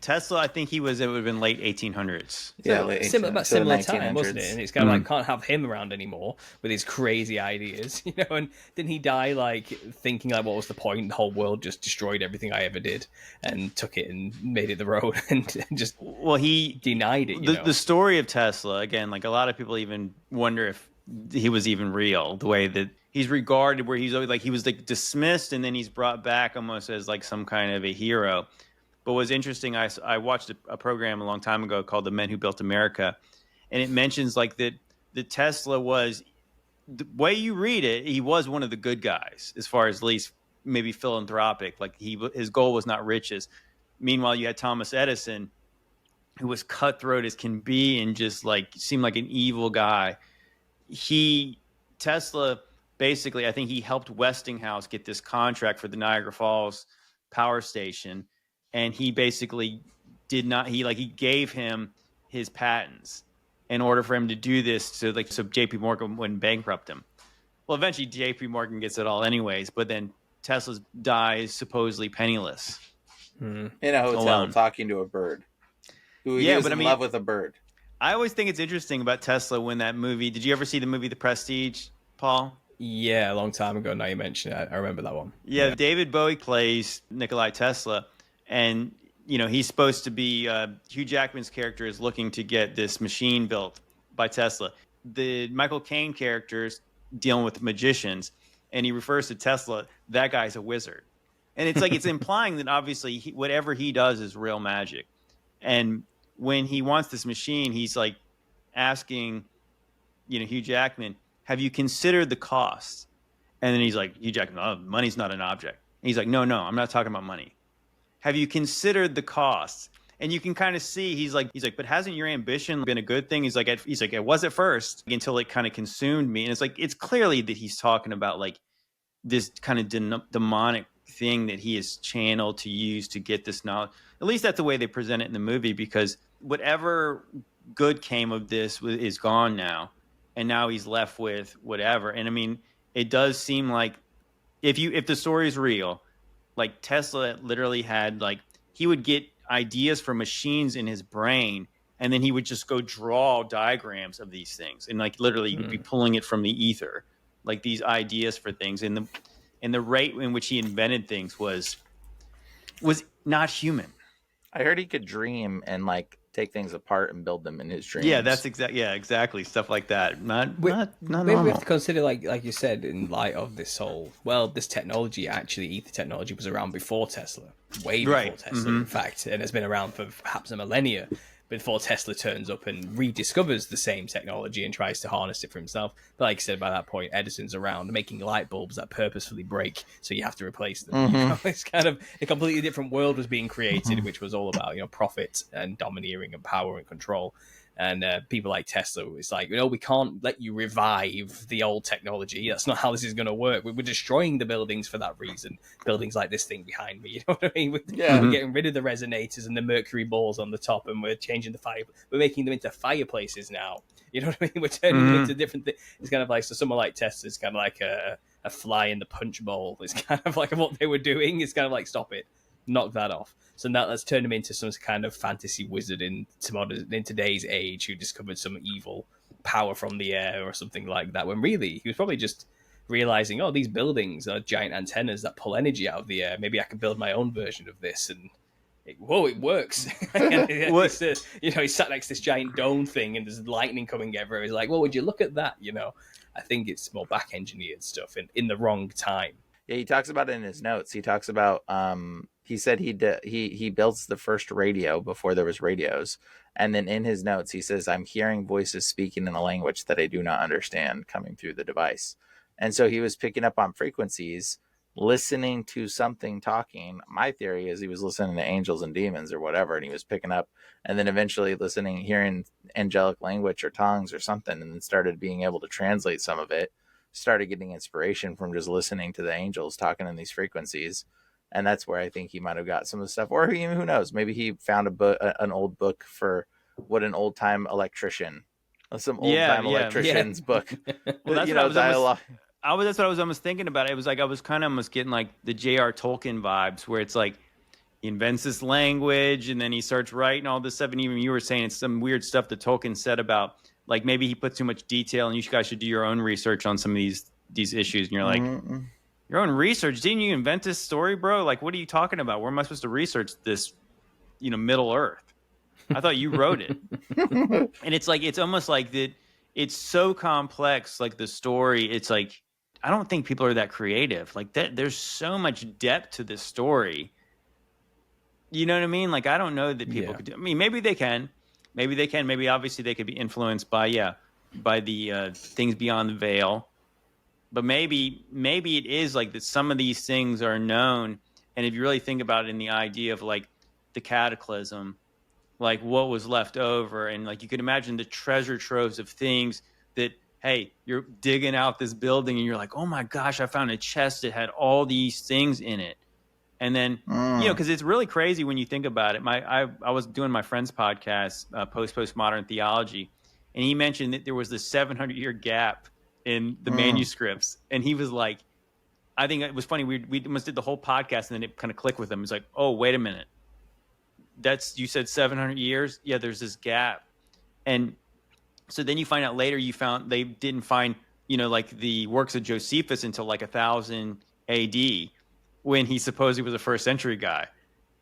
Tesla, I think it would have been late 1800s. Yeah, similar time, wasn't it? And it's kind of like, can't have him around anymore with his crazy ideas, you know. And didn't he die like thinking like, what was the point? The whole world just destroyed everything I ever did, and took it and made it the road, and just he denied it. The story of Tesla, again, like a lot of people even wonder if he was even real. The way that he's regarded, where he's always like he was like dismissed, and then he's brought back almost as like some kind of a hero. But what's interesting, I watched a program a long time ago called The Men Who Built America, and it mentions like that the Tesla was, the way you read it, he was one of the good guys as far as at least maybe philanthropic. Like his goal was not riches. Meanwhile, you had Thomas Edison, who was cutthroat as can be and just like seemed like an evil guy. Tesla basically, I think he helped Westinghouse get this contract for the Niagara Falls power station. And he basically he gave him his patents in order for him to do this so JP Morgan wouldn't bankrupt him. Well, eventually JP Morgan gets it all anyways, but then Tesla dies supposedly penniless. In a hotel talking to a bird. He was in love with a bird. I always think it's interesting about Tesla when that movie, did you ever see the movie The Prestige, Paul? Yeah, a long time ago. Now you mention it. I remember that one. Yeah, David Bowie plays Nikola Tesla. And, you know, he's supposed to be, Hugh Jackman's character is looking to get this machine built by Tesla. The Michael Caine character's dealing with magicians, and he refers to Tesla, that guy's a wizard. And it's like, it's implying that obviously whatever he does is real magic. And when he wants this machine, he's like asking, you know, Hugh Jackman, have you considered the cost? And then he's like, Hugh Jackman, oh, money's not an object. And he's like, no, I'm not talking about money. Have you considered the costs? And you can kind of see he's like, but hasn't your ambition been a good thing? He's like, it was at first until it kind of consumed me. And it's like, it's clearly that he's talking about like this kind of demonic thing that he has channeled to use to get this knowledge. At least that's the way they present it in the movie, because whatever good came of this is gone now. And now he's left with whatever. And I mean, it does seem like if the story is real, like Tesla literally had like, he would get ideas for machines in his brain, and then he would just go draw diagrams of these things and like literally be pulling it from the ether, like these ideas for things. And the rate in which he invented things was not human. I heard he could dream and like take things apart and build them in his dreams. Yeah, that's exactly stuff like that. Not Maybe normal. we have to consider, like you said, in light of this whole, this technology, actually, ether technology was around before Tesla, way before Tesla, in fact, and it's been around for perhaps a millennia before Tesla turns up and rediscovers the same technology and tries to harness it for himself. But like I said, by that point, Edison's around making light bulbs that purposefully break, so you have to replace them. You know, it's kind of a completely different world was being created, which was all about, you know, profit and domineering and power and control. And people like Tesla, it's like, you know, we can't let you revive the old technology. That's not how this is going to work. We're destroying the buildings for that reason. Buildings like this thing behind me, you know what I mean? We're getting rid of the resonators and the mercury balls on the top, and we're changing the fire. We're making them into fireplaces now. You know what I mean? We're turning them into different things. It's kind of like, so someone like Tesla is kind of like a fly in the punch bowl. It's kind of like what they were doing. It's kind of like, stop it. knock that off. So now let's turn him into some kind of fantasy wizard in today's age who discovered some evil power from the air or something like that, when really he was probably just realizing, oh, these buildings are giant antennas that pull energy out of the air. Maybe I can build my own version of this, and it works. He sat next to this giant dome thing, and there's lightning coming everywhere. He's like, well, would you look at that? I think it's more back engineered stuff in the wrong time. Yeah, he talks about it in his notes. He talks about he said he builds the first radio before there was radios, and then in his notes he says, I'm hearing voices speaking in a language that I do not understand coming through the device. And so he was picking up on frequencies, listening to something talking. My theory is he was listening to angels and demons or whatever, and he was picking up, and then eventually hearing angelic language or tongues or something, and then started being able to translate some of it, started getting inspiration from just listening to the angels talking in these frequencies. And that's where I think he might have got some of the stuff. Or who knows, maybe he found an old book for what an old-time electrician's book. Well, that's what dialogue. That's what I was almost thinking about. It was like I was kind of almost getting like the J.R. Tolkien vibes, where it's like he invents this language and then he starts writing all this stuff. And even you were saying it's some weird stuff that Tolkien said about, like, maybe he put too much detail and you guys should do your own research on some of these issues. And you're like, your own research? Didn't you invent this story, bro? Like, what are you talking about? Where am I supposed to research this, Middle Earth? I thought you wrote it. And it's like, it's almost like that. It's so complex, like the story. It's like, I don't think people are that creative. Like that, there's so much depth to this story. You know what I mean? Like, I don't know that people could do. I mean, maybe they can. Maybe obviously they could be influenced by the things beyond the veil. But maybe it is like that. Some of these things are known, and if you really think about it in the idea of like the cataclysm, like what was left over, and like you could imagine the treasure troves of things that, hey, you're digging out this building and you're like, oh my gosh, I found a chest that had all these things in it. And then, because it's really crazy when you think about it. I was doing my friend's podcast, Postmodern Theology, and he mentioned that there was this 700-year gap in the manuscripts. And he was like, I think it was funny. We almost did the whole podcast, and then it kind of clicked with him. It's like, oh, wait a minute. You said 700 years? Yeah, there's this gap. And so then you find out later they didn't find, like the works of Josephus until like 1000 AD, when he supposedly was a first century guy.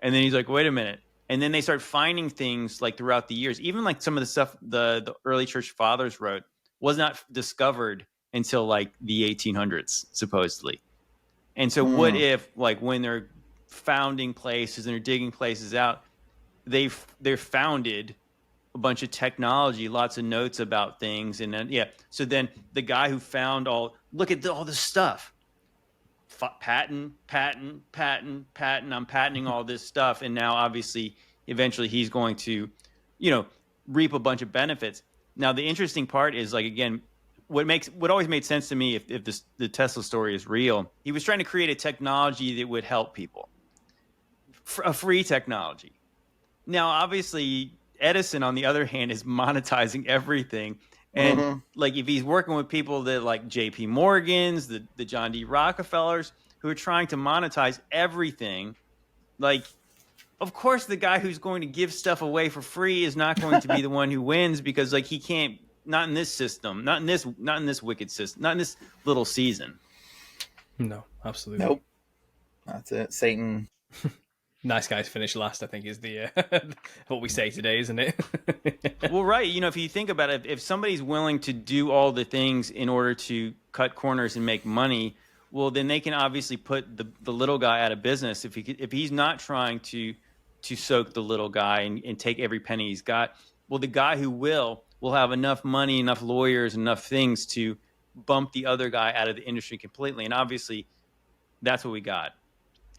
And then he's like, wait a minute. And then they start finding things like throughout the years, even like some of the stuff the early church fathers wrote was not discovered until like the 1800s, supposedly. And so what if, like, when they're founding places and they're digging places out, they're founded a bunch of technology, lots of notes about things. And then, so then the guy who found look at all this stuff, patent, I'm patenting all this stuff. And now obviously, eventually he's going to, reap a bunch of benefits. Now, the interesting part is, like, again, what always made sense to me, if the Tesla story is real, he was trying to create a technology that would help people, a free technology. Now, obviously, Edison, on the other hand, is monetizing everything. And like, if he's working with people that like J.P. Morgans, the John D. Rockefellers, who are trying to monetize everything, like, of course, the guy who's going to give stuff away for free is not going to be the one who wins, because like he can't, not in this system, not in this wicked system, not in this little season. No, absolutely. Nope. That's it. Satan. Nice guys finish last, I think, is the what we say today, isn't it? Well, right. If you think about it, if somebody's willing to do all the things in order to cut corners and make money, well, then they can obviously put the little guy out of business. If he's not trying to soak the little guy and take every penny he's got, well, the guy who will have enough money, enough lawyers, enough things to bump the other guy out of the industry completely. And obviously, that's what we got.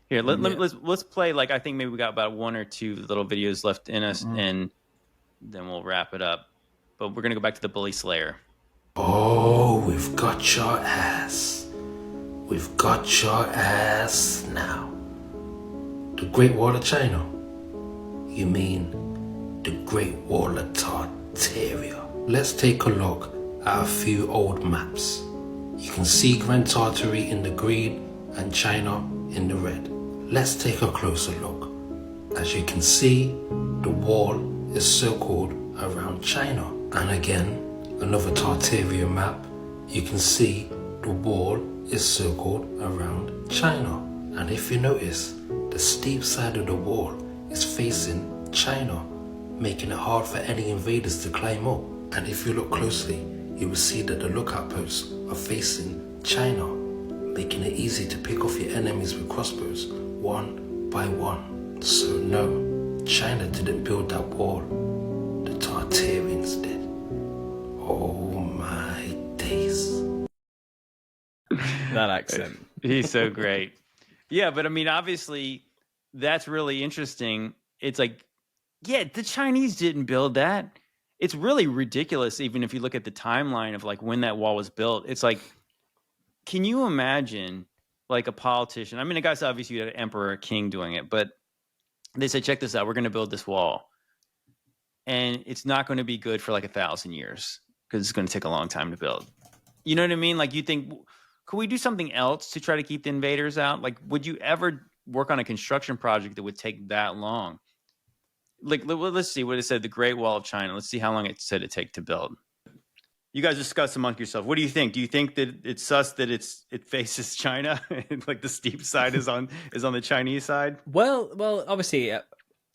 Here, let's play, like, I think maybe we got about one or two little videos left in us, and then we'll wrap it up. But we're going to go back to the Bully Slayer. Oh, we've got your ass. We've got your ass now. The Great Wall of China? You mean the Great Wall of Tartaria? Let's take a look at a few old maps. You can see Grand Tartary in the green and China in the red. let's take a closer look. As you can see, the wall is circled around China. And again, another Tartaria map, you can see the wall is circled around China. And if you notice, the steep side of the wall is facing China, making it hard for any invaders to climb up. And if you look closely, you will see that the lookout posts are facing China, making it easy to pick off your enemies with crossbows one by one. So no, China didn't build that wall, the Tartarians did. Oh my days. That accent. He's so great. Yeah, but I mean, obviously, that's really interesting. It's like, yeah, the Chinese didn't build that. It's really ridiculous, even if you look at the timeline of like when that wall was built. It's like, can you imagine like a politician? I mean, I guess obviously you had an emperor, a king doing it, but they said, check this out, we're going to build this wall. And it's not going to be good for like 1,000 years because it's going to take a long time to build. You know what I mean? Like you think, could we do something else to try to keep the invaders out? Like, would you ever work on a construction project that would take that long? Like, let's see what it said, the Great Wall of China. Let's see how long it said it take to build. You guys discuss among yourself. What do you think? Do you think that it's sus that it faces China? Like the steep side is on the Chinese side? Well, obviously,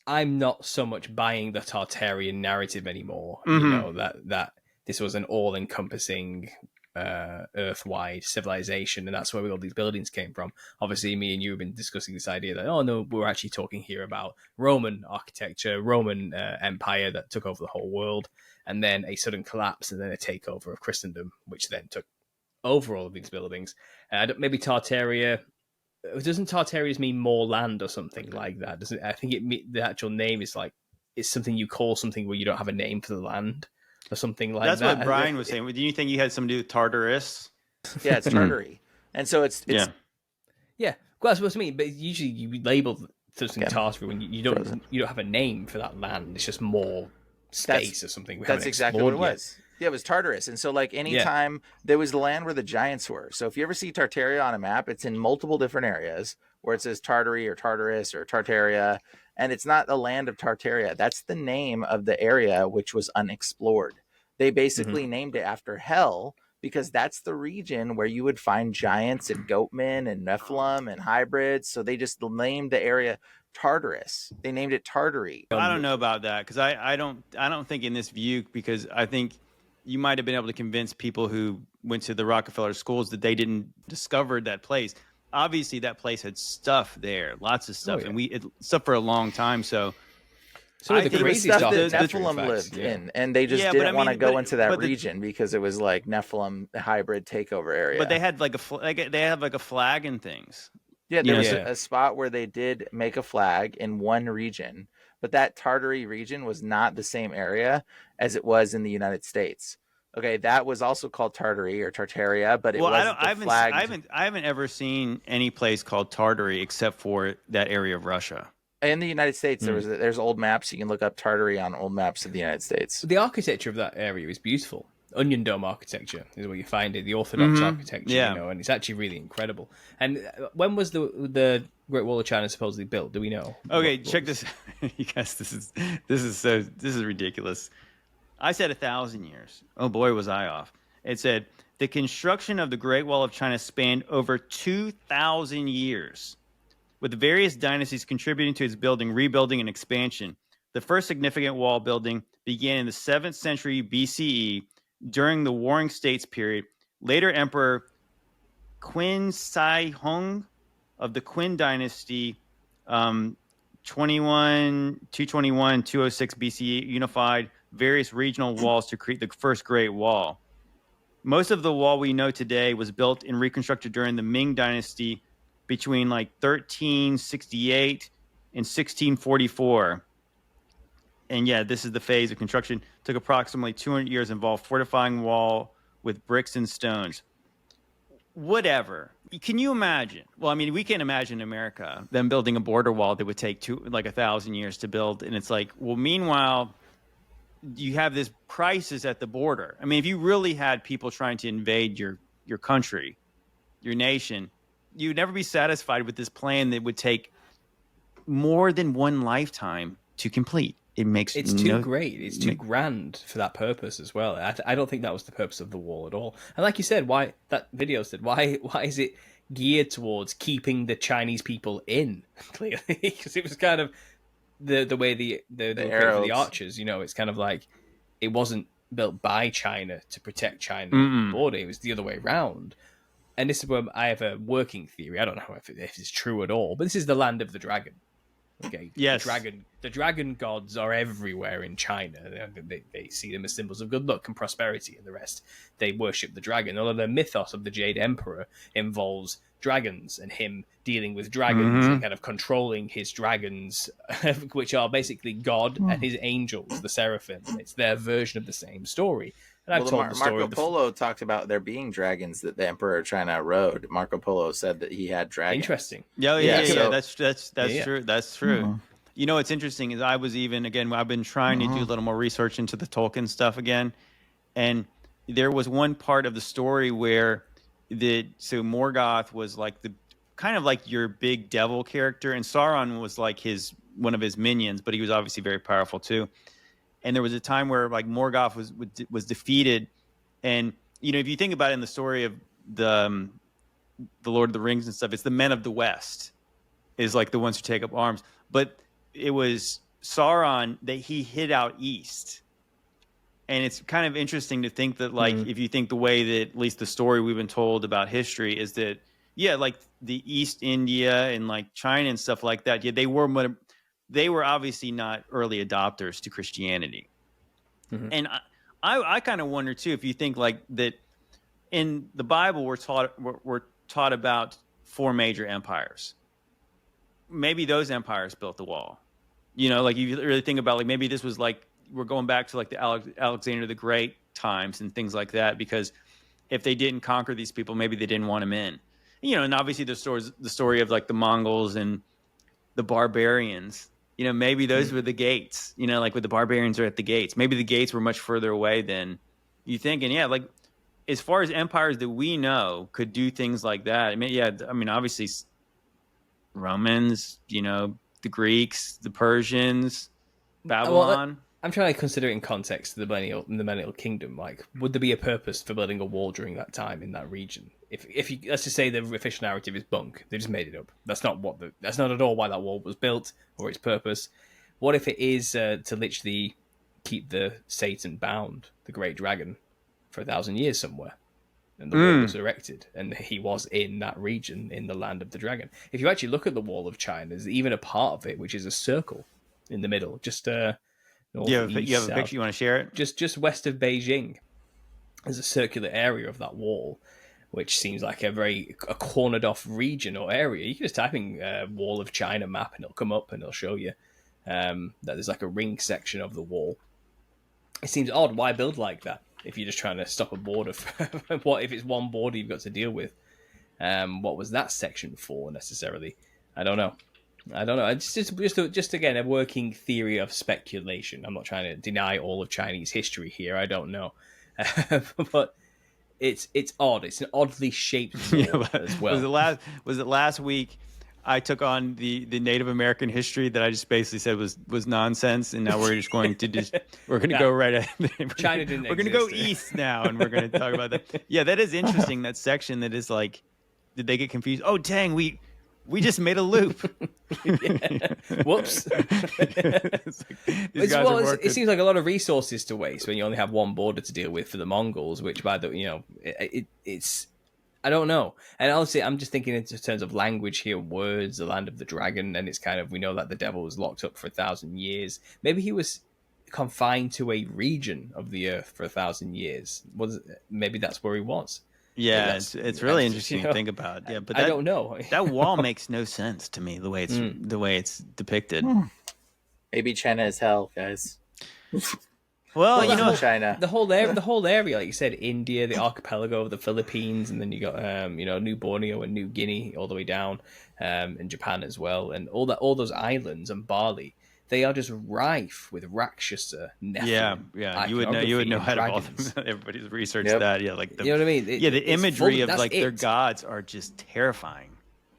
I'm not so much buying the Tartarian narrative anymore. You know, that this was an all-encompassing earth-wide civilization, and that's where all these buildings came from. Obviously, me and you have been discussing this idea that, oh no, we're actually talking here about Roman architecture, Roman empire that took over the whole world, and then a sudden collapse and then a takeover of Christendom, which then took over all of these buildings. Maybe Tartaria. Doesn't Tartaria mean more land or something like that? Doesn't? I think the actual name is like, it's something you call something where you don't have a name for the land or something like that. That's what Bryan was saying. Do you think you had something to do with Tartarus? Yeah, it's Tartary. And so it's yeah. Well, that's what I mean. But usually you label something Tartary when you don't have a name for that land. It's just more space or something. That's exactly what it was. Yeah, it was Tartarus. And so like anytime there was the land where the giants were. So if you ever see Tartaria on a map, it's in multiple different areas where it says Tartary or Tartarus or Tartaria. And it's not the land of Tartaria. That's the name of the area which was unexplored. They basically named it after hell because that's the region where you would find giants and goatmen and Nephilim and hybrids. So they just named the area Tartarus. They named it Tartary. I don't know about that because I don't think in this view, because I think you might have been able to convince people who went to the Rockefeller schools that they didn't discover that place. Obviously, that place had stuff there, lots of stuff, and it stuff for a long time. So the crazy stuff that Nephilim lived in, and they just didn't want to go into that region because it was like Nephilim hybrid takeover area. But they had like they have like a flag and things. Yeah, there was a spot where they did make a flag in one region, but that Tartary region was not the same area as it was in the United States. Okay, that was also called Tartary or Tartaria, but it wasn't flagged. I haven't ever seen any place called Tartary except for that area of Russia. In the United States, there's old maps. You can look up Tartary on old maps of the United States. The architecture of that area is beautiful. Onion dome architecture is where you find it, the Orthodox architecture, you know, and it's actually really incredible. And when was the Great Wall of China supposedly built? Do we know? Okay, check this. You guys, this is ridiculous. I said 1,000 years. Oh boy, was I off. It said the construction of the Great Wall of China spanned over 2,000 years, with various dynasties contributing to its building, rebuilding, and expansion. The first significant wall building began in the 7th century BCE during the Warring States period. Later Emperor Qin Shi Huang of the Qin dynasty, 206 BCE, unified various regional walls to create the first Great Wall. Most of the wall we know today was built and reconstructed during the Ming dynasty between like 1368 and 1644. And yeah, this is the phase of construction. Took approximately 200 years, involved fortifying wall with bricks and stones. Whatever. Can you imagine? Well, I mean, we can't imagine America, them building a border wall that would take 1,000 years to build. And it's like, well, meanwhile, you have this crisis at the border. I mean, if you really had people trying to invade your country, your nation, you'd never be satisfied with this plan that would take more than one lifetime to complete. It's too great. It's too grand for that purpose as well. I don't think that was the purpose of the wall at all. And like you said, why that video said, why is it geared towards keeping the Chinese people in? Clearly, because it was kind of the way the arrows, the archers. You know, it's kind of like it wasn't built by China to protect China border. It was the other way around. And this is where I have a working theory. I don't know if it's true at all, but this is the land of the dragon. Okay. Yes. The dragon gods are everywhere in China. They see them as symbols of good luck and prosperity, and the rest. They worship the dragon. Although the mythos of the Jade Emperor involves dragons and him dealing with dragons and kind of controlling his dragons, which are basically God and his angels, the seraphim. It's their version of the same story. And I've told the story Marco Polo talked about there being dragons that the Emperor of China rode. Marco Polo said that he had dragons. Interesting. Yeah. That's true. That's true. You know, what's interesting is I've been trying to do a little more research into the Tolkien stuff again, and there was one part of the story where Morgoth was like the kind of like your big devil character, and Sauron was like one of his minions, but he was obviously very powerful too. And there was a time where like Morgoth was defeated, and you know, if you think about it in the story of the Lord of the Rings and stuff, it's the men of the West is like the ones who take up arms, but it was Sauron that he hid out east. And it's kind of interesting to think that, like, if you think the way that at least the story we've been told about history is that, yeah, like the East India and like China and stuff like that, yeah, they were obviously not early adopters to Christianity. And I kind of wonder too, if you think like that in the Bible, we're taught about 4 major empires. Maybe those empires built the wall. You know, like you really think about like maybe this was like we're going back to like the Alexander the Great times and things like that, because if they didn't conquer these people, maybe they didn't want them in. You know, and obviously the story of like the Mongols and the barbarians. You know, maybe those were the gates. You know, like with the barbarians are at the gates. Maybe the gates were much further away than you think. And yeah, like as far as empires that we know could do things like that. I mean, obviously Romans, you know, the Greeks, the Persians, Babylon. Well, I'm trying to consider it in context to the Millennial Kingdom. Like, would there be a purpose for building a wall during that time in that region? If you let's just say the official narrative is bunk, they just made it up. That's not at all why that wall was built or its purpose. What if it is to literally keep the Satan bound, the great dragon, for 1,000 years somewhere, and the wall was erected, and he was in that region, in the land of the dragon. If you actually look at the Wall of China, there's even a part of it which is a circle in the middle, just you have a picture, you want to share it? Just west of Beijing, there's a circular area of that wall, which seems like a cornered off region or area. You can just type in Wall of China map and it'll come up and it'll show you that there's like a ring section of the wall. It seems odd. Why build like that if you're just trying to stop a border? What if it's one border you've got to deal with? What was that section for necessarily? I don't know. It's just again a working theory of speculation. I'm not trying to deny all of Chinese history here. I don't know, but it's odd. It's an oddly shaped wall as well. Was it last week? I took on the Native American history that I just basically said was nonsense, and now we're just going to go right ahead. China didn't. We're going to go east now, and we're going to talk about that. Yeah, that is interesting. That section that is like, did they get confused? Oh, dang, we just made a loop. Whoops. It seems like a lot of resources to waste when you only have one border to deal with for the Mongols, which it's I don't know. And honestly, I'm just thinking in terms of language here, words, the land of the dragon, and it's kind of, we know that the devil was locked up for 1,000 years. Maybe he was confined to a region of the earth for 1,000 years. Maybe that's where he was. Yeah, it's really interesting to think about. Yeah, but I don't know. That wall makes no sense to me the way it's depicted. Maybe China is hell, guys. Well, you know, China, the whole area, like you said, India, the archipelago of the Philippines, and then you got New Borneo and New Guinea all the way down, and Japan as well, and all those islands and Bali. They are just rife with Rakshasa. Nephilim, yeah. You would know how to all them. Everybody's researched that. Yeah, like you know what I mean. The imagery of like their gods are just terrifying.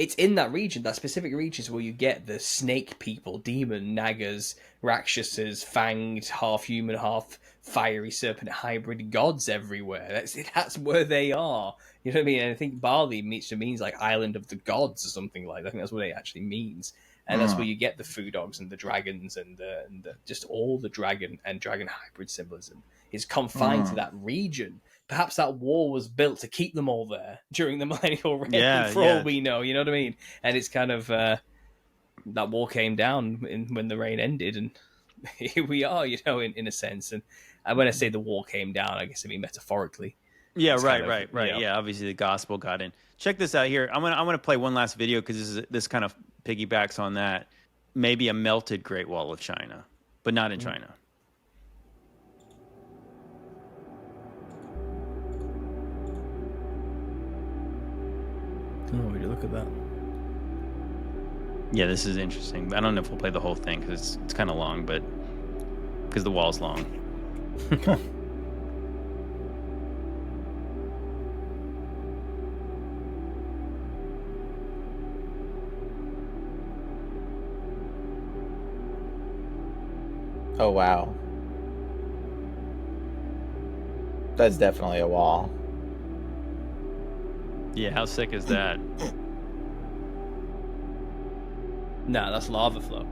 it's in that region, that specific region, where you get the snake people, demon, nagas, rakshasas, fanged, half human, half fiery serpent hybrid gods everywhere. That's where they are. You know what I mean? And I think Bali means like island of the gods or something like that. I think that's what it actually means. And that's where you get the foo dogs and the dragons and just all the dragon and dragon hybrid symbolism is confined to that region. Perhaps that wall was built to keep them all there during the millennial reign, for all we know. You know what I mean? And it's kind of that wall came down when the reign ended, and here we are. You know, in a sense. And when I say the wall came down, I guess I mean metaphorically. Yeah, It's right. kind of, Yeah, obviously the gospel got in. Check this out here. I'm gonna play one last video because this kind of piggybacks on that. Maybe a melted Great Wall of China, but not in China. Oh, would you look at that? Yeah, this is interesting. I don't know if we'll play the whole thing because it's kind of long, but because the wall's long. Oh, wow. That's definitely a wall. Yeah, how sick is that? Nah, that's lava flow.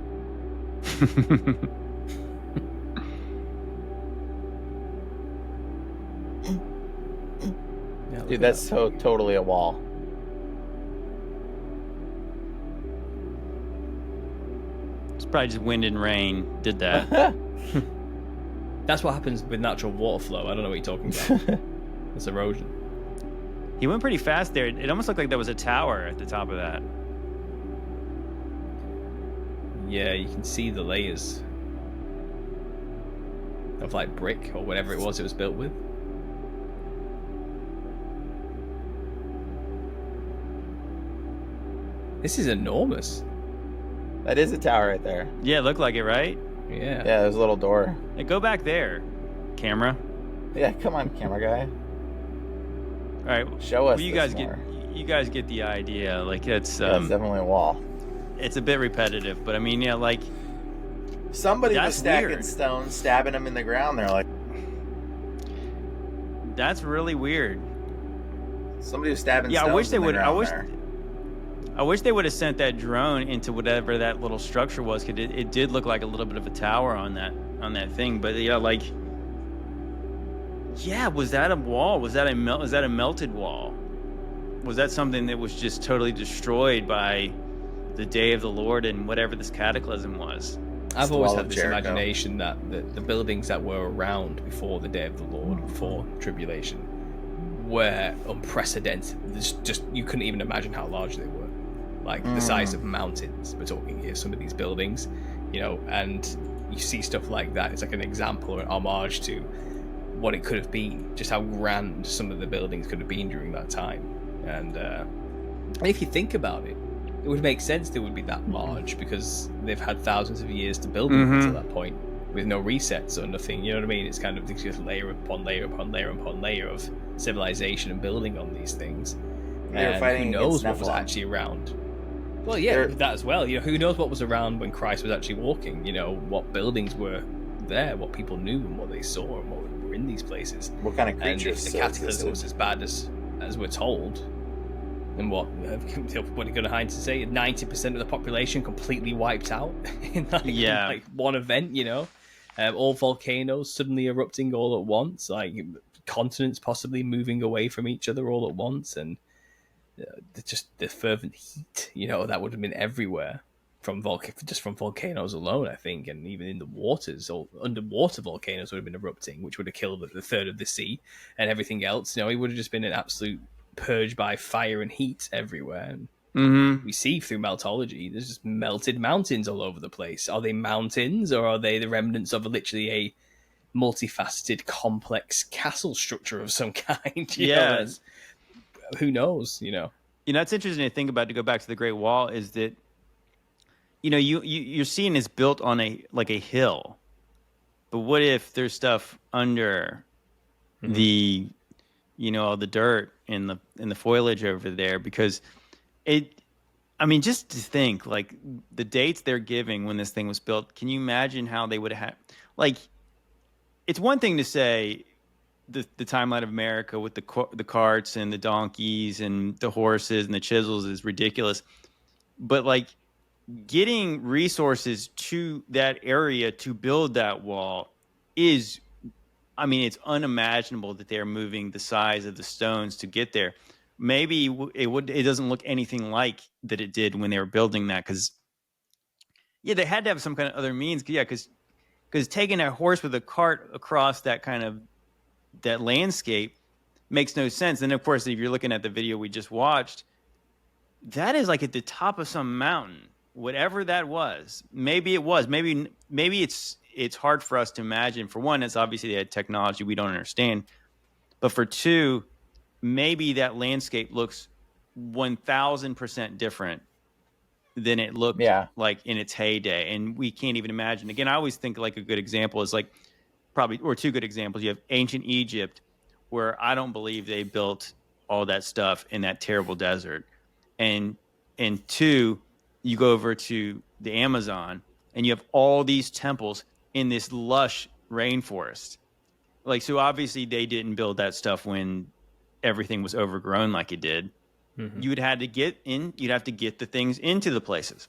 Dude, that's so totally a wall. It's probably just wind and rain did that. That's what happens with natural water flow. I don't know what you're talking about. It's erosion. He went pretty fast there. It almost looked like there was a tower at the top of that. Yeah, you can see the layers of like brick or whatever it was built with. This is enormous. That is a tower right there. Yeah, it looked like it, right? Yeah. Yeah, there's a little door. Hey, go back there, camera. Yeah, come on, camera guy. All right, show us. Well, you guys get the idea. Like it's definitely a wall. It's a bit repetitive, but I mean, yeah, like somebody was stacking weird. stones, stabbing them in the ground. They're like, that's really weird. Somebody was stabbing. Yeah, stones I wish they in the would. ground I wish they would have sent that drone into whatever that little structure was, because it did look like a little bit of a tower on that thing. But yeah, like, yeah, was that a wall? Was that a melted wall? Was that something that was just totally destroyed by the day of the Lord and whatever this cataclysm was? I've always had this imagination that the buildings that were around before the day of the Lord, before tribulation, were unprecedented. Just you couldn't even imagine how large they were. Like the size of mountains, we're talking here, some of these buildings, you know, and you see stuff like that. It's like an example or an homage to what it could have been, just how grand some of the buildings could have been during that time. And if you think about it, it would make sense they would be that large because they've had thousands of years to build them until that point with no resets or nothing. You know what I mean? It's kind of just layer upon layer upon layer upon layer of civilization and building on these things. And who knows what was actually around? Well, yeah, that as well. You know, who knows what was around when Christ was actually walking? You know, what buildings were there, what people knew, and what they saw, and what were in these places. What kind of creatures? And if the cataclysm was as bad as we're told, and what are you going to hide to say? 90% of the population completely wiped out in like one event. You know, all volcanoes suddenly erupting all at once, like continents possibly moving away from each other all at once, and just the fervent heat, you know, that would have been everywhere from volcanoes alone, I think, and even in the waters, or underwater volcanoes would have been erupting, which would have killed the third of the sea and everything else. You know, it would have just been an absolute purge by fire and heat everywhere. And we see through meltology, there's just melted mountains all over the place. Are they mountains, or are they the remnants of literally a multifaceted, complex castle structure of some kind? You know, who knows? You know, it's interesting to think about. To go back to the Great Wall, is that you're seeing it's built on a hill, but what if there's stuff under the all the dirt in the foliage over there? Because I mean, just to think, like, the dates they're giving when this thing was built, can you imagine how they would have, like, it's one thing to say the timeline of America with the carts and the donkeys and the horses and the chisels is ridiculous. But, like, getting resources to that area to build that wall is, I mean, it's unimaginable that they're moving the size of the stones to get there. Maybe it doesn't look anything like that it did when they were building that, because they had to have some kind of other means. Because taking a horse with a cart across that kind of that landscape makes no sense. And of course, if you're looking at the video we just watched, that is like at the top of some mountain, whatever that was. Maybe it was. Maybe it's hard for us to imagine. For one, it's obviously they had technology we don't understand, but for two, maybe that landscape looks 1,000% different than it looked like in its heyday. And we can't even imagine. Again, I always think like a good example is like or two good examples. You have ancient Egypt, where I don't believe they built all that stuff in that terrible desert. And two, you go over to the Amazon and you have all these temples in this lush rainforest. Like, so obviously they didn't build that stuff when everything was overgrown like it did. Mm-hmm. You'd have to get the things into the places.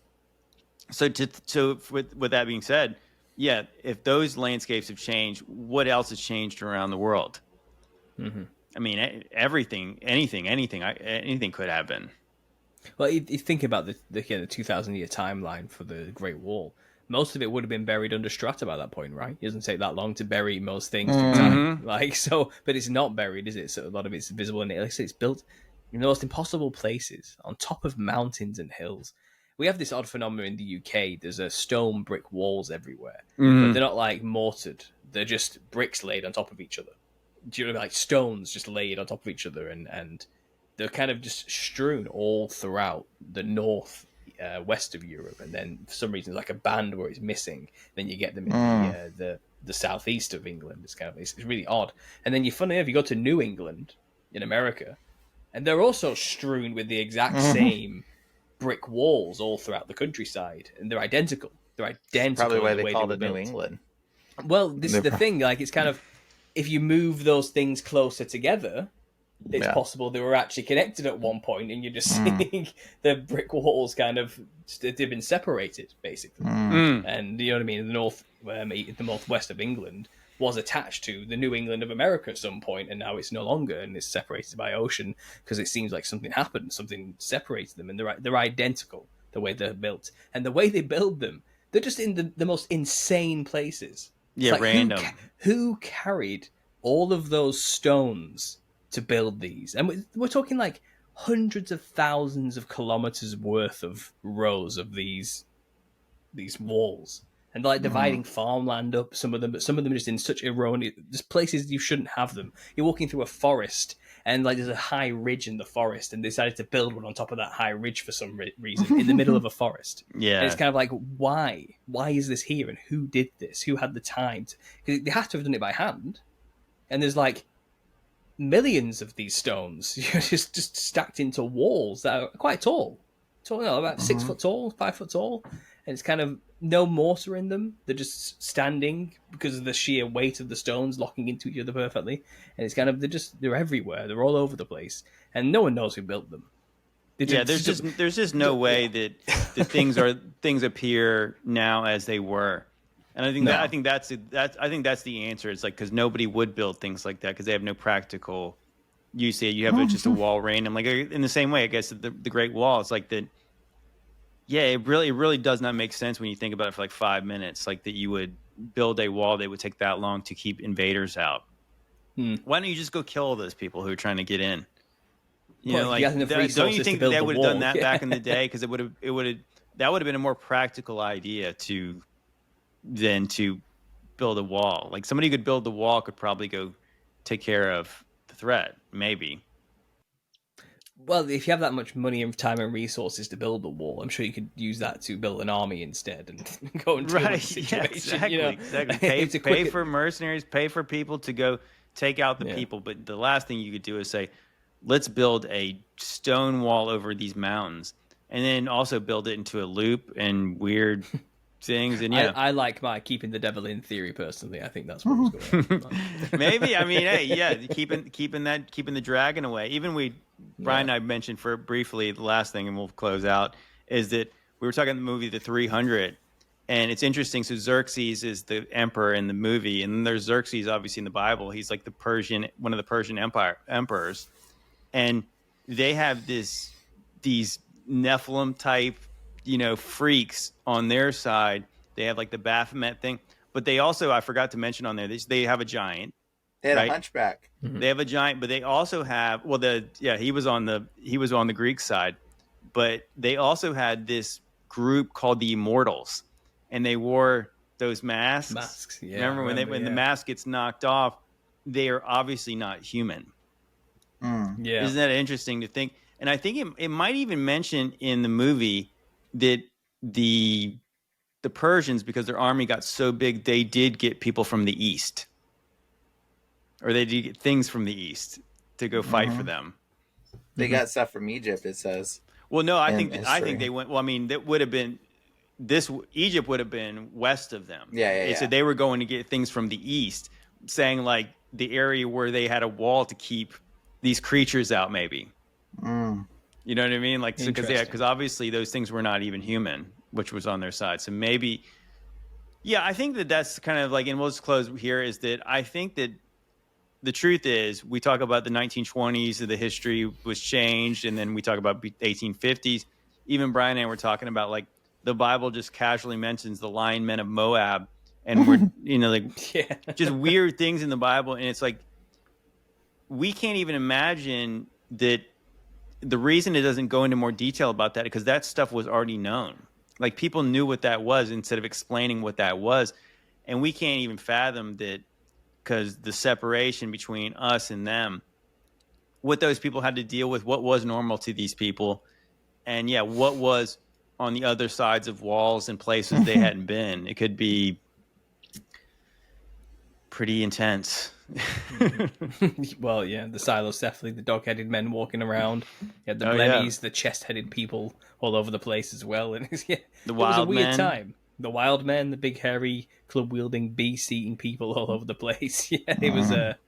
So with that being said, if those landscapes have changed, what else has changed around the world? Mm-hmm. I mean, anything could have been. Well, you think about the 2,000-year timeline for the Great Wall. Most of it would have been buried under strata by that point, right? It doesn't take that long to bury most things through time. Like, so, but it's not buried, is it? So a lot of it's visible, and it's built in the most impossible places, on top of mountains and hills. We have this odd phenomenon in the UK. There's stone brick walls everywhere, but they're not like mortared. They're just bricks laid on top of each other. Do you know, like stones just laid on top of each other, and they're kind of just strewn all throughout the north. West of Europe, and then for some reason like a band where it's missing, then you get them in the southeast of England. It's really odd. And then funny enough, you go to New England in America, and they're also strewn with the exact same brick walls all throughout the countryside, and they're identical. Probably why they called it New England. Well, this is the thing. Like, it's kind of, if you move those things closer together, it's possible they were actually connected at one point, and you're just seeing the brick walls kind of they've been separated, basically. And you know what I mean? The northwest of England was attached to the New England of America at some point, and now it's no longer, and it's separated by ocean because it seems like something happened, something separated them, and they're identical the way they're built, and the way they build them, they're just in the most insane places. Yeah, like, random. Who carried all of those stones to build these? And we're talking like hundreds of thousands of kilometers worth of rows of these walls, and like dividing farmland up, some of them are just in such erroneous, there's places you shouldn't have them. You're walking through a forest, and like there's a high ridge in the forest, and they decided to build one on top of that high ridge for some reason in the middle of a forest. And it's kind of like, why is this here, and who did this? Who had the time to, because they have to have done it by hand, and there's like millions of these stones just stacked into walls that are quite tall, about 6 foot tall, 5 foot tall, and it's kind of no mortar in them. They're just standing because of the sheer weight of the stones locking into each other perfectly, and it's kind of they're everywhere. They're all over the place, and no one knows who built them. There's just no way that the things appear now as they were. And I think that's the answer. It's like, because nobody would build things like that because they have no practical use. You have just a wall random, like in the same way, I guess the Great Wall. It's like that. Yeah, it really does not make sense when you think about it for like 5 minutes. Like that you would build a wall that would take that long to keep invaders out. Why don't you just go kill all those people who are trying to get in? Don't you think they would have done that back in the day? Because that would have been a more practical idea than to build a wall. Like somebody who could build the wall could probably go take care of the threat, maybe. Well, if you have that much money and time and resources to build the wall, I'm sure you could use that to build an army instead and go into the situation. Yeah, exactly. Pay for mercenaries, pay for people to go take out the people. But the last thing you could do is say, let's build a stone wall over these mountains and then also build it into a loop and weird things. And yeah, I like my keeping the devil in theory personally. I think that's what was going on. maybe. I mean, hey, yeah, keeping the dragon away. Even Brian and I mentioned for briefly the last thing, and we'll close out, is that we were talking about the movie The 300, and it's interesting. So Xerxes is the emperor in the movie, and then there's Xerxes, obviously in the Bible. He's like one of the Persian emperors, and they have these Nephilim type, freaks on their side. They have like the Baphomet thing, but they also, I forgot to mention on there, they have a giant. They had right? a hunchback. They have a giant, but they also have, he was on the Greek side, but they also had this group called the Immortals, and they wore those masks. Yeah, remember when the mask gets knocked off, they are obviously not human. Yeah, isn't that interesting to think? And I think it might even mention in the movie that the Persians, because their army got so big, they did get people from the east, or they did get things from the east to go fight for them. They got stuff from Egypt, it says. Well, no, I think they went. Well, I mean, that would have been Egypt would have been west of them. Yeah. So they were going to get things from the east, saying like the area where they had a wall to keep these creatures out, maybe. You know what I mean? Like, because obviously those things were not even human, which was on their side. So maybe, I think that's kind of like, and we'll just close here, is that I think that the truth is, we talk about the 1920s, the history was changed, and then we talk about 1850s. Even Brian and I were talking about, like, the Bible just casually mentions the lion men of Moab, and we're, just weird things in the Bible, and it's like, we can't even imagine that. The reason it doesn't go into more detail about that, because that stuff was already known. Like, people knew what that was instead of explaining what that was. And we can't even fathom that, because the separation between us and them, what those people had to deal with, what was normal to these people, and what was on the other sides of walls and places they hadn't been. It could be pretty intense. Well, the silos, definitely the dog-headed men walking around. The blemmies, the chest-headed people all over the place as well. And it was a weird time. The wild men, the big hairy club-wielding beast-eating people all over the place. It was a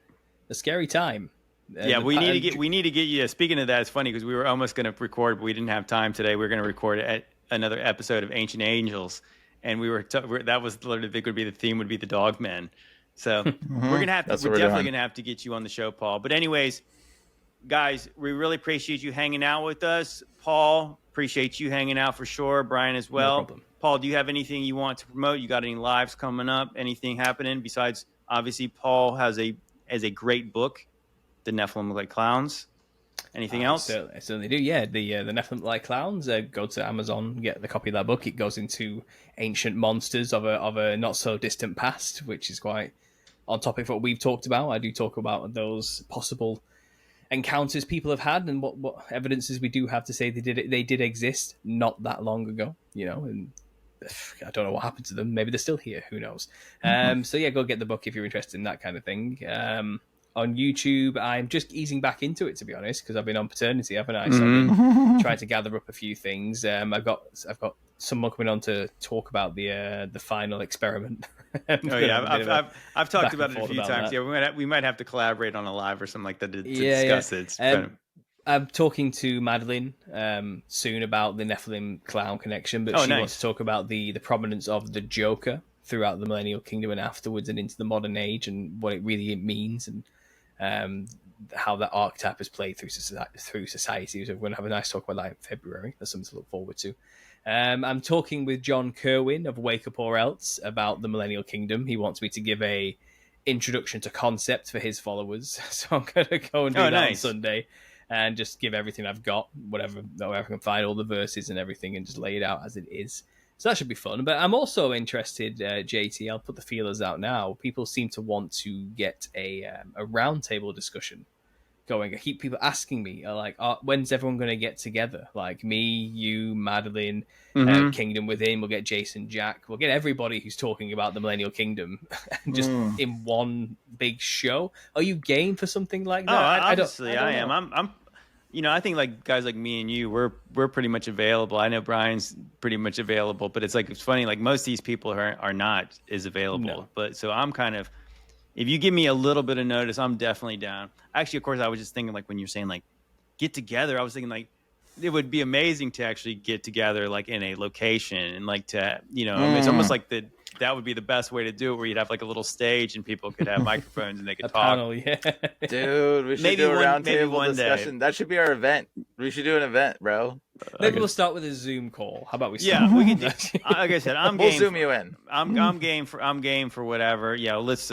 scary time. We need to get you. Speaking of that, it's funny because we were almost going to record, but we didn't have time today. We were going to record another episode of Ancient Angels, and that was literally would be the theme, would be the dog men. So we're definitely gonna have to get you on the show, Paul. But anyways, guys, we really appreciate you hanging out with us. Paul, appreciate you hanging out for sure. Brian as well. No problem. Paul, do you have anything you want to promote? You got any lives coming up? Anything happening besides, obviously, Paul has a great book, The Nephilim Look Like Clowns. Anything else? I certainly do. Yeah, the Nephilim Look Like Clowns. Go to Amazon, get the copy of that book. It goes into ancient monsters of a not so distant past, which is quite on topic for what we've talked about. I do talk about those possible encounters people have had, and what evidences we do have to say they did exist not that long ago. And I don't know what happened to them. Maybe they're still here. Who knows? So go get the book if you're interested in that kind of thing. On YouTube, I'm just easing back into it, to be honest, because I've been on paternity, haven't I? So I've been trying to gather up a few things. I've got someone coming on to talk about the final experiment. I've talked about it a few times. Yeah, we might have to collaborate on a live or something like that to discuss it. I'm talking to Madeline soon about the Nephilim clown connection, but she wants to talk about the prominence of the Joker throughout the Millennial Kingdom and afterwards and into the modern age, and what it really means, and how that archetype is played through society. So we're going to have a nice talk about that in February. That's something to look forward to. I'm talking with John Kerwin of Wake Up or Else about the Millennial Kingdom. He wants me to give a introduction to concept for his followers. So I'm going to go and do that on Sunday and just give everything I've got, whatever I can find, all the verses and everything, and just lay it out as it is. So that should be fun. But I'm also interested, JT, I'll put the feelers out now. People seem to want to get a roundtable discussion going. I keep people asking me, when's everyone going to get together? Like me, you, Madeline, Kingdom Within. We'll get Jason, Jack. We'll get everybody who's talking about the Millennial Kingdom just in one big show. Are you game for something like that? Oh, obviously I am. I think like guys like me and you, we're pretty much available. I know Brian's pretty much available, but it's funny. Like most of these people are not as available. No. But so I'm kind of, if you give me a little bit of notice, I'm definitely down. Actually, of course, I was just thinking like when you're saying like get together, I was thinking like it would be amazing to actually get together like in a location and like to, it's almost like that would be the best way to do it, where you'd have like a little stage and people could have microphones and they could talk. Panel, yeah. Dude, we should do a roundtable discussion. That should be our event. We should do an event, bro. Maybe we'll start with a Zoom call. How about we? Yeah, we can. Like I said, I'm we'll game. Zoom you in. I'm game for whatever. Yeah, let's.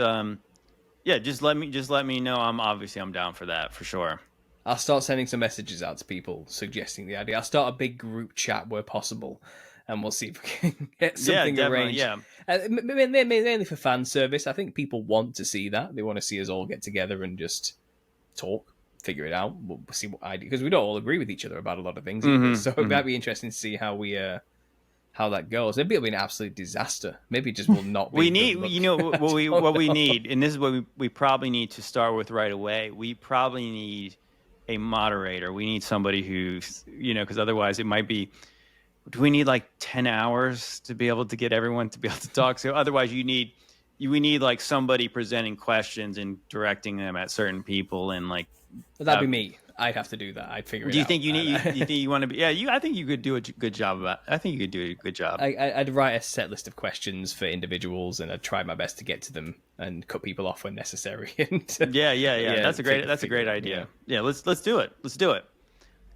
Just let me know. I'm down for that for sure. I'll start sending some messages out to people suggesting the idea. I'll start a big group chat where possible, and we'll see if we can get something arranged. Yeah, mainly for fan service. I think people want to see that. They want to see us all get together and just talk, figure it out. We'll see what idea, because we don't all agree with each other about a lot of things. So it might be interesting to see how that goes. Maybe it'll be an absolute disaster. Maybe it just will not be. We need, what we need, and this is what we probably need to start with right away. We probably need a moderator. We need somebody who's, because otherwise it might be, do we need like 10 hours to be able to get everyone to be able to talk? So otherwise we need like somebody presenting questions and directing them at certain people, and like that'd be me. I'd have to do that. I'd figure it out. Do you think you think you want to be? Yeah, I think you could do a good job I think you could do a good job. I'd write a set list of questions for individuals, and I'd try my best to get to them and cut people off when necessary. Yeah. That's a great idea. Yeah, let's do it. Let's do it.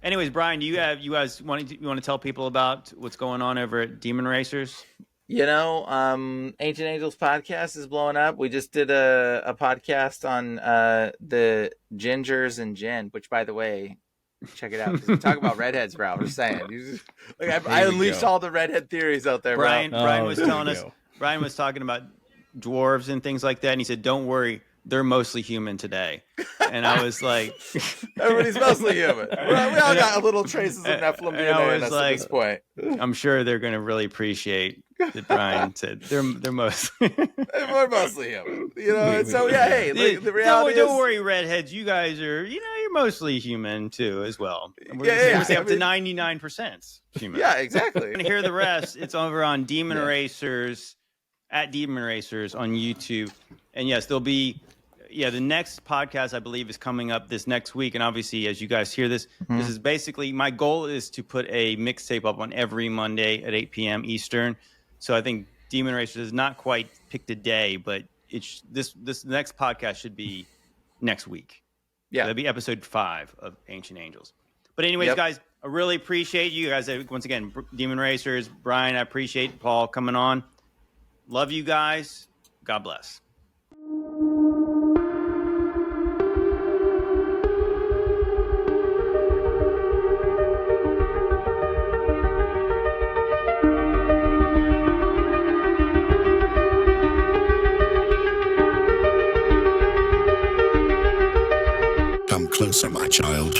Anyways, Brian, you guys want to tell people about what's going on over at Demon Racers? Ancient Angels podcast is blowing up. We just did a podcast on the gingers and gin, which, by the way, check it out, because we talk about redheads, bro. I'm just saying. I unleashed all the redhead theories out there, bro. Brian was telling us. Brian was talking about dwarves and things like that, and he said, "Don't worry, they're mostly human today." And I was like, everybody's mostly human. We all got a little traces of Nephilim DNA in us at this point. I'm sure they're going to really appreciate that Brian said they're mostly we're mostly human. The reality don't worry, redheads, you guys are, you're mostly human too as well. We're up to 99% human. Yeah, exactly. And hear the rest, it's over on Demon Racers, at Demon Racers on YouTube. And yes, there'll be the next podcast, I believe, is coming up this next week. And obviously, as you guys hear this, this is basically, my goal is to put a mixtape up on every Monday at 8 p.m. Eastern. So I think Demon Racers has not quite picked a day, but it's this next podcast should be next week. Yeah. That'll be episode 5 of Ancient Angels. But anyways, guys, I really appreciate you guys. Once again, Demon Racers, Brian, I appreciate Paul coming on. Love you guys. God bless. Come closer, my child.